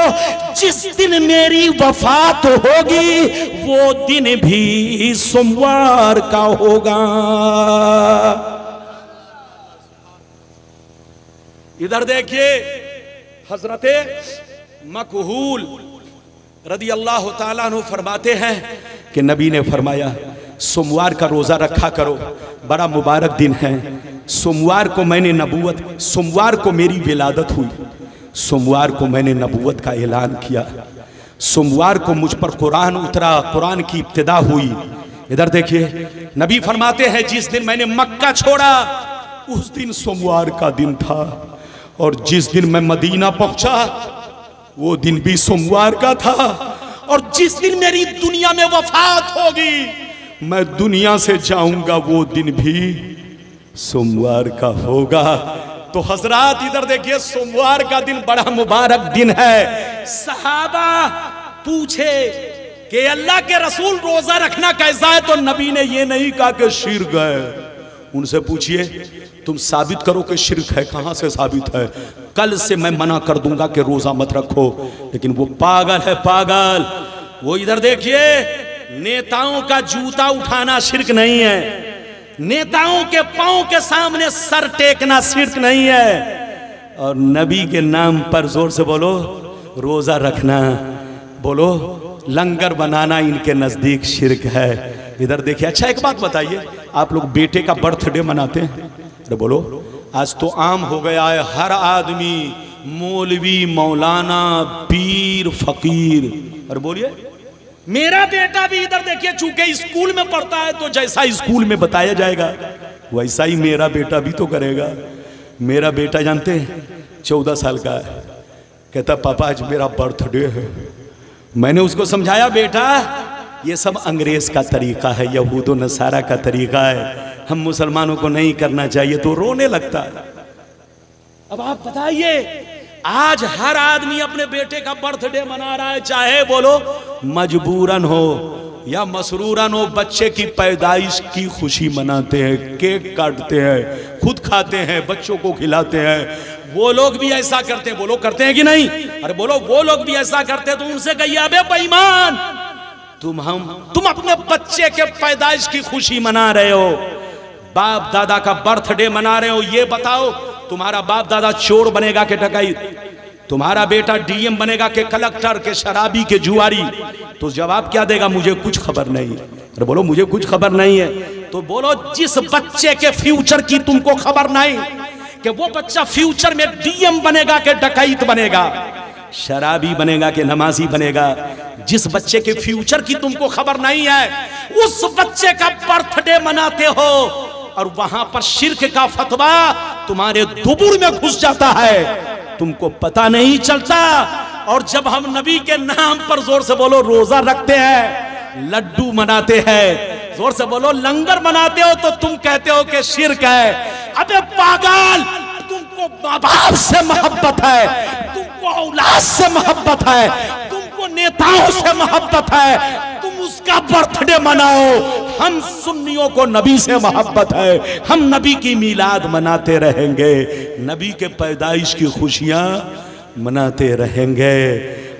जिस दिन मेरी वफात होगी वो दिन भी सोमवार का होगा। इधर देखिए हजरते मकहूल रज़ियल्लाहु ताला अन्हु फरमाते हैं कि नबी ने फरमाया सोमवार का रोजा रखा करो, बड़ा मुबारक दिन है। सोमवार को मैंने नबूवत, सोमवार को मेरी विलादत हुई, सोमवार को मैंने नबूवत का ऐलान किया, सोमवार को मुझ पर कुरान उतरा, कुरान की इब्तिदा हुई। इधर देखिए नबी फरमाते हैं जिस दिन मैंने मक्का छोड़ा उस दिन सोमवार का दिन था, और जिस दिन मैं मदीना पहुंचा वो दिन भी सोमवार का था, और जिस दिन मेरी दुनिया में वफात होगी मैं दुनिया से जाऊंगा वो दिन भी सोमवार का होगा। तो हजरात इधर देखिए सोमवार का दिन बड़ा मुबारक दिन है। सहाबा पूछे कि अल्लाह के रसूल रोजा रखना कैसा है? तो नबी ने ये नहीं कहा कि शिर्क है। उनसे पूछिए तुम साबित करो कि शिर्क है, कहां से साबित है? कल से मैं मना कर दूंगा कि रोजा मत रखो। लेकिन वो पागल है, पागल। वो इधर देखिए नेताओं का जूता उठाना शिर्क नहीं है, नेताओं के पांव के सामने सर टेकना शिर्क नहीं है, और नबी के नाम पर जोर से बोलो रोजा रखना, बोलो लंगर बनाना इनके नजदीक शिर्क है। इधर देखिए अच्छा एक बात बताइए, आप लोग बेटे का बर्थडे मनाते हैं? अरे बोलो आज तो आम हो गया है, हर आदमी मौलवी, मौलाना, पीर, फकीर। अरे बोलिए मेरा बेटा भी इधर देखिए चूंकि स्कूल में पढ़ता है तो जैसा स्कूल में बताया जाएगा वैसा ही मेरा बेटा भी तो करेगा। मेरा बेटा जानते हैं 14 साल का है, कहता पापा आज मेरा बर्थडे है। मैंने उसको समझाया बेटा ये सब अंग्रेज का तरीका है, यहूद व नसारा का तरीका है, हम मुसलमानों को नहीं करना चाहिए। तो रोने लगता है। अब आप बताइए आज हर आदमी अपने बेटे का बर्थडे मना रहा है, चाहे बोलो मजबूरन हो या मसरूरन हो, बच्चे की पैदाइश की खुशी मनाते हैं, केक काटते हैं, खुद खाते हैं, बच्चों को खिलाते हैं। वो लोग भी ऐसा करते हैं, बोलो करते हैं कि नहीं? अरे बोलो वो लोग भी ऐसा करते हैं तो उनसे कहिए अबे बेईमान तुम अपने बच्चे के पैदाइश की खुशी मना रहे हो, बाप दादा का बर्थडे मना रहे हो। ये बताओ तुम्हारा बाप दादा चोर बनेगा के डकैत, तुम्हारा बेटा डीएम बनेगा के कलेक्टर के शराबी के जुआरी? तो जवाब क्या देगा? मुझे कुछ खबर नहीं है। अरे बोलो मुझे कुछ खबर नहीं है। तो बोलो जिस बच्चे के फ्यूचर की तुमको खबर नहीं कि वो बच्चा फ्यूचर में डीएम बनेगा के डकैत बनेगा, शराबी बनेगा कि नमाजी बनेगा, जिस बच्चे के फ्यूचर की तुमको खबर नहीं है, उस बच्चे का बर्थडे मनाते हो और वहां पर शिर्क का फतवा तुम्हारे दुबुर में घुस जाता है, तुमको पता नहीं चलता। और जब हम नबी के नाम पर जोर से बोलो रोजा रखते हैं, लड्डू मनाते हैं, जोर से बोलो लंगर मनाते हो, तो तुम कहते हो कि शिर्क है। अबे पागल, तुमको माँ बाप से मोहब्बत है, तुमको औलाद से मोहब्बत है, तुमको नेताओं से मोहब्बत है, तुम उसका बर्थडे मनाओ। हम सुन्नियों को नबी से मोहब्बत है, हम नबी की मीलाद मनाते रहेंगे, नबी के पैदाइश की खुशियां मनाते रहेंगे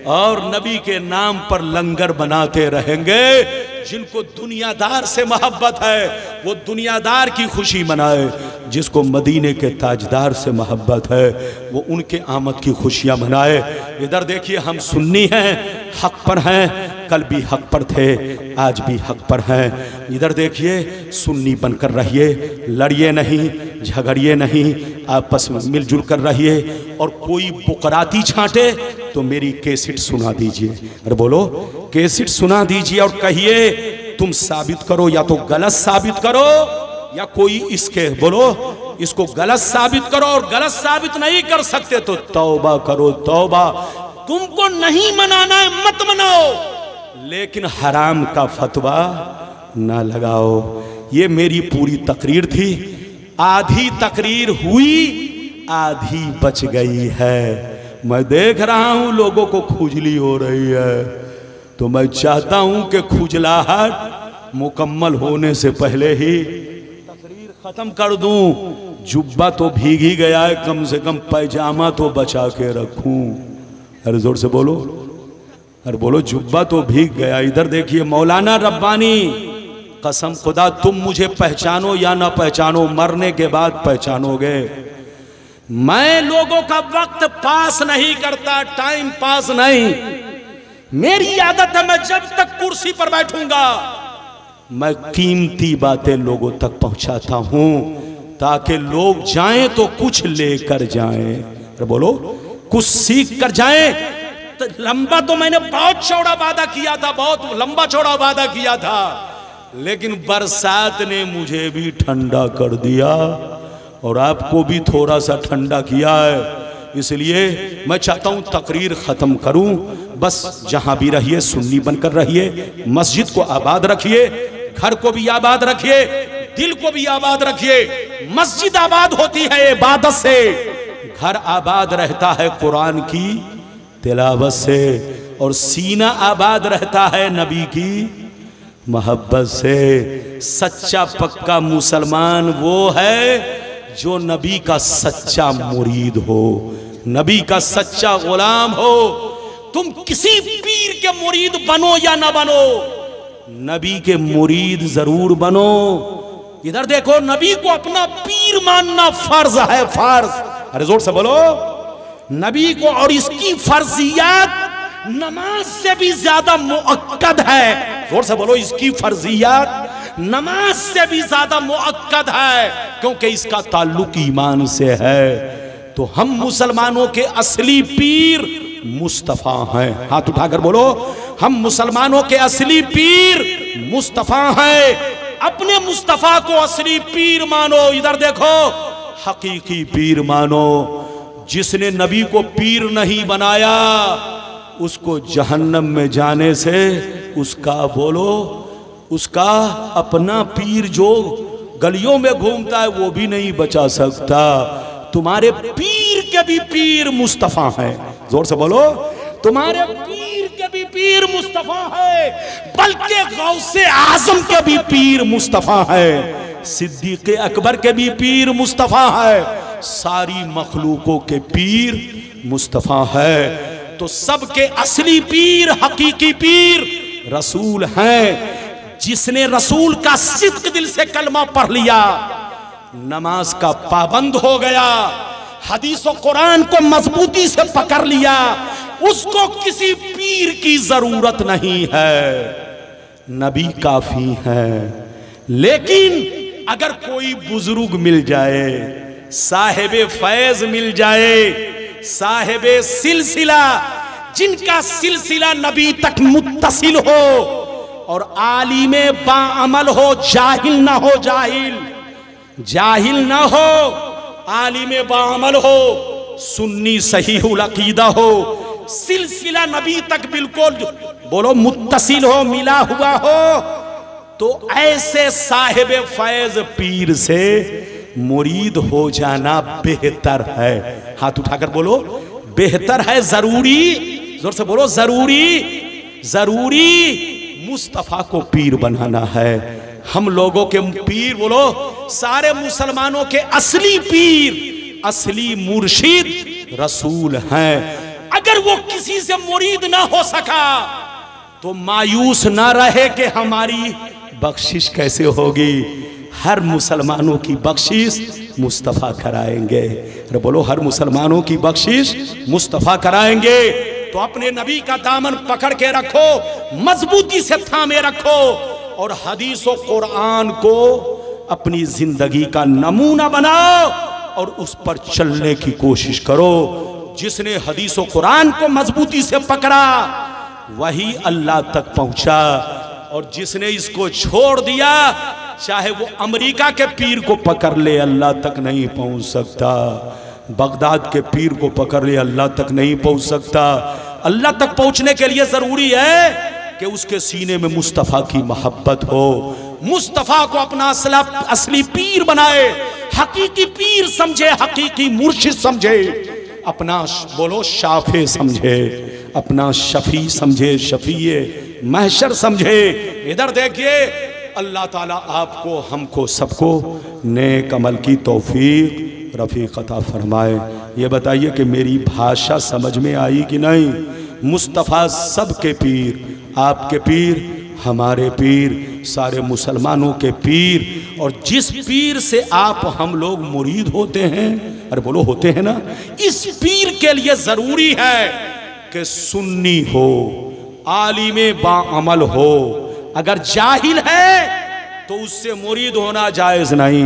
और नबी के नाम पर लंगर बनाते रहेंगे। जिनको दुनियादार से मोहब्बत है वो दुनियादार की खुशी मनाए, जिसको मदीने के ताजदार से मोहब्बत है वो उनके आमद की खुशियां मनाए। इधर देखिए हम सुन्नी हैं, हक पर हैं, कल भी हक पर थे, आज भी हक पर हैं। इधर देखिए सुन्नी बनकर रहिए, लड़िए नहीं, झगड़िए नहीं, आपस में मिलजुल कर रहिए। और कोई बुकराती छांटे तो मेरी कैसेट सुना दीजिए। अरे बोलो कैसेट सुना दीजिए और कहिए तुम साबित करो, या तो गलत साबित करो या कोई इसके बोलो इसको गलत साबित करो, और गलत साबित नहीं कर सकते तो तौबा करो, तौबा। तुमको नहीं मनाना है मत मनाओ, लेकिन हराम का फतवा ना लगाओ। ये मेरी पूरी तकरीर थी, आधी तकरीर हुई, आधी बच गई है। मैं देख रहा हूं लोगों को खुजली हो रही है, तो मैं चाहता हूं कि खुजलाहट मुकम्मल होने से पहले ही तकरीर खत्म कर दूं। जुब्बा तो भीग ही गया है, कम से कम पैजामा तो बचा के रखूं। अरे जोर से बोलो, अरे बोलो जुब्बा तो भीग गया। इधर देखिए मौलाना रब्बानी, कसम खुदा तुम मुझे पहचानो या ना पहचानो, मरने के बाद पहचानोगे। मैं लोगों का वक्त पास नहीं करता, टाइम पास नहीं। मेरी आदत है मैं जब तक कुर्सी पर बैठूंगा मैं कीमती बातें लोगों तक पहुंचाता हूं, ताकि लोग जाएं तो कुछ लेकर जाएं। अरे बोलो कुछ सीख कर जाएं। तो लंबा तो मैंने बहुत चौड़ा वादा किया था, बहुत लंबा चौड़ा वादा किया था, लेकिन बरसात ने मुझे भी ठंडा कर दिया और आपको भी थोड़ा सा ठंडा किया है। इसलिए मैं चाहता हूं तकरीर खत्म करूं। बस जहां भी रहिए सुन्नी बनकर रहिए, मस्जिद को आबाद रखिए, घर को भी आबाद रखिए, दिल को भी आबाद रखिए। मस्जिद आबाद होती है इबादत से, घर आबाद रहता है कुरान की तिलावत से, और सीना आबाद रहता है नबी की मोहब्बत से। सच्चा पक्का मुसलमान वो है जो नबी का सच्चा मुरीद हो, नबी का सच्चा गुलाम हो। तुम किसी पीर के मुरीद बनो या ना बनो, नबी के मुरीद जरूर बनो। इधर देखो नबी को अपना पीर मानना फर्ज है, फर्ज। अरे जोर से बोलो नबी को, और इसकी फर्जियात नमाज से भी ज्यादा मुअक्कद है। जोर से बोलो इसकी फर्जियात नमाज से भी ज्यादा मुअक्कद है, क्योंकि इसका ताल्लुक ईमान से है। तो हम मुसलमानों के असली पीर मुस्तफा हैं। हाथ उठाकर बोलो हम मुसलमानों के असली पीर मुस्तफा हैं। अपने मुस्तफा को असली पीर मानो। इधर देखो हकीकी पीर मानो। जिसने नबी को पीर नहीं बनाया उसको जहन्नम में जाने से उसका बोलो उसका अपना पीर जो गलियों में घूमता है वो भी नहीं बचा सकता। तुम्हारे पीर के भी पीर मुस्तफा है। जोर से बोलो तुम्हारे पीर के भी पीर मुस्तफा है, बल्कि गौसे आजम के भी पीर मुस्तफा है, सिद्दीक अकबर के भी पीर मुस्तफा है, सारी मखलूकों के पीर मुस्तफा है। तो सबके असली पीर हकीकी पीर रसूल हैं। जिसने रसूल का सिद्क दिल से कलमा पढ़ लिया, नमाज का पाबंद हो गया, हदीस और कुरान को मजबूती से पकड़ लिया, उसको किसी पीर की जरूरत नहीं है, नबी काफी है। लेकिन अगर कोई बुजुर्ग मिल जाए, साहिबे फैज मिल जाए, साहिबे सिलसिला, जिनका सिलसिला नबी तक मुत्तसिल हो, और आलिमे बाअमल हो, जाहिल ना हो, जाहिल ना हो, आलिमे बाअमल हो, सुन्नी सहीहुल अकीदा हो, सिलसिला नबी तक बिल्कुल बोलो मुत्तसिल हो, मिला हुआ हो, तो ऐसे साहिबे फैज पीर से मुरीद हो जाना बेहतर है। हाथ उठाकर बोलो बेहतर है, जरूरी, जोर से बोलो जरूरी मुस्तफा को पीर बनाना है। हम लोगों के पीर बोलो, सारे मुसलमानों के असली पीर, असली मुर्शिद रसूल हैं। अगर वो किसी से मुरीद ना हो सका तो मायूस ना रहे कि हमारी बख्शिश कैसे होगी। हर मुसलमानों की बख्शिश मुस्तफा कराएंगे। अरे बोलो हर मुसलमानों की बख्शिश मुस्तफा कराएंगे। तो अपने नबी का दामन पकड़ के रखो, मजबूती से थामे रखो, और हदीस और कुरान को अपनी जिंदगी का नमूना बनाओ और उस पर चलने की कोशिश करो। जिसने हदीस और कुरान को मजबूती से पकड़ा वही अल्लाह तक पहुंचा, और जिसने इसको छोड़ दिया, चाहे वो अमेरिका के पीर को पकड़ ले, अल्लाह तक नहीं पहुंच सकता। बगदाद के पीर को पकड़ ले, अल्लाह तक नहीं पहुंच सकता। अल्लाह तक पहुंचने के लिए जरूरी है कि उसके सीने में मुस्तफा की मोहब्बत हो, मुस्तफा को अपना असली पीर बनाए, हकीकी पीर समझे, हकीकी मुर्शिद समझे, अपना बोलो शाफे समझे, अपना शफी समझे, शफीए महशर समझे। इधर देखिए, अल्लाह ताला आपको, हमको, सबको नेक अमल की तौफीक रफीक अता फरमाए। ये बताइए कि मेरी भाषा समझ में आई कि नहीं? मुस्तफ़ा सबके पीर, आपके पीर, हमारे पीर, सारे मुसलमानों के पीर, और जिस पीर से आप हम लोग मुरीद होते हैं, अरे बोलो होते हैं ना, इस पीर के लिए जरूरी है कि सुन्नी हो, आलिमे बाअमल हो। अगर जाहिल है तो उससे मुरीद होना जायज नहीं।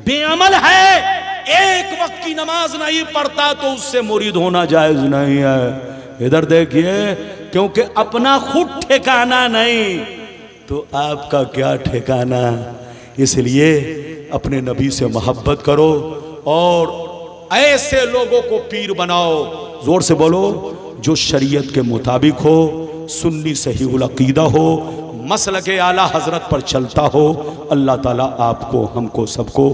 बेअमल है, एक वक्त की नमाज नहीं पढ़ता, तो उससे मुरीद होना जायज नहीं है। इधर देखिए, क्योंकि अपना खुद ठिकाना नहीं तो आपका क्या ठिकाना। इसलिए अपने नबी से मोहब्बत करो और ऐसे लोगों को पीर बनाओ, जोर से बोलो, जो शरीयत के मुताबिक हो, सुन्नी सहीहुल अकीदा हो, मसलके आला हजरत पर चलता हो। अल्लाह ताला आपको, हमको, सबको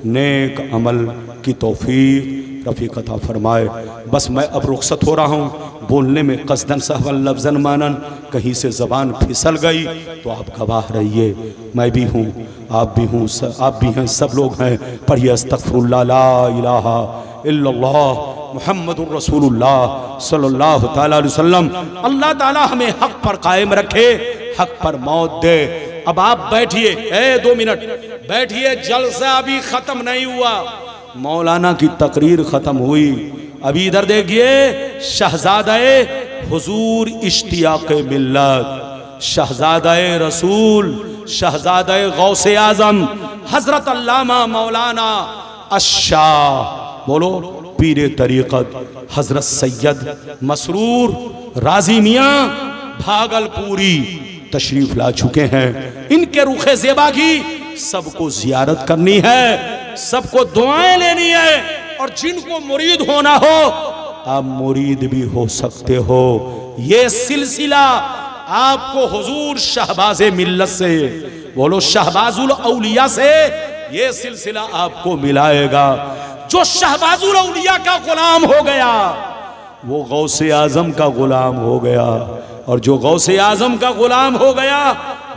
नेक अमल की तौफीक रफीक अता फरमाए। बस मैं अब रुखसत हो रहा हूँ। बोलने में कसदन सहवन लफ्ज़न मानन कहीं से ज़बान फिसल गई तो आप गवाह रहिए। मैं भी हूँ, आप भी हूँ, आप भी हैं, सब लोग हैं। पढ़िए अस्तगफिरुल्लाह, ला इलाहा इल्लल्लाह मुहम्मदुर रसूलुल्लाह सल्लल्लाहु तआला अलैहि वसल्लम। अल्लाह ताला हमें हक पर कायम रखे, हक पर मौत दे। अब आप बैठिए, 2 मिनट बैठिए, जलसा अभी खत्म नहीं हुआ, मौलाना की तकरीर खत्म हुई। अभी इधर देखिए, शहजादाए हुजूर इश्तियाक़ मिल्लत, शहजादाए रसूल, शहजादाए गौसे आजम हजरत अल्लामा मौलाना अशाह, बोलो पीरे तरीक़त हजरत सैयद मसरूर राजी मियाँ भागलपुरी तशरीफ ला चुके हैं। इनके रुखे ज़ेबा की सबको जियारत करनी है, सबको दुआएं लेनी है, और जिनको मुरीद होना हो आप मुरीद भी हो सकते हो। ये सिलसिला आपको हुजूर शहबाज़े मिल्लत से, बोलो शहबाजुल औलिया से, ये सिलसिला आपको मिलाएगा। जो शहबाजुल औलिया का गुलाम हो गया वो गौसे आजम का गुलाम हो गया, और जो गौसे आजम का गुलाम हो गया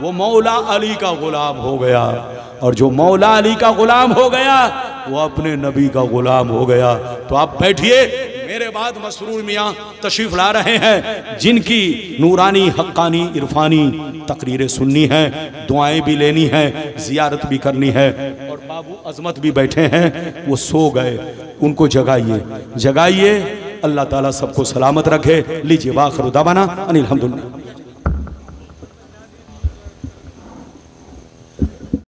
वो मौला अली का गुलाम हो गया, और जो मौला अली का गुलाम हो गया वो अपने नबी का गुलाम हो गया। तो आप बैठिए, मेरे बाद मसरूर मियाँ तशरीफ ला रहे हैं, जिनकी नूरानी हक्कानी इरफानी तकरीरें सुननी है, दुआएं भी लेनी है, जियारत भी करनी है। और बाबू अजमत भी बैठे हैं, वो सो गए, उनको जगाइए जगाइए। अल्लाह ताला सबको सलामत रखे। लीजिए वाखिर दावाना अनिल हम्दुलिल्लाह।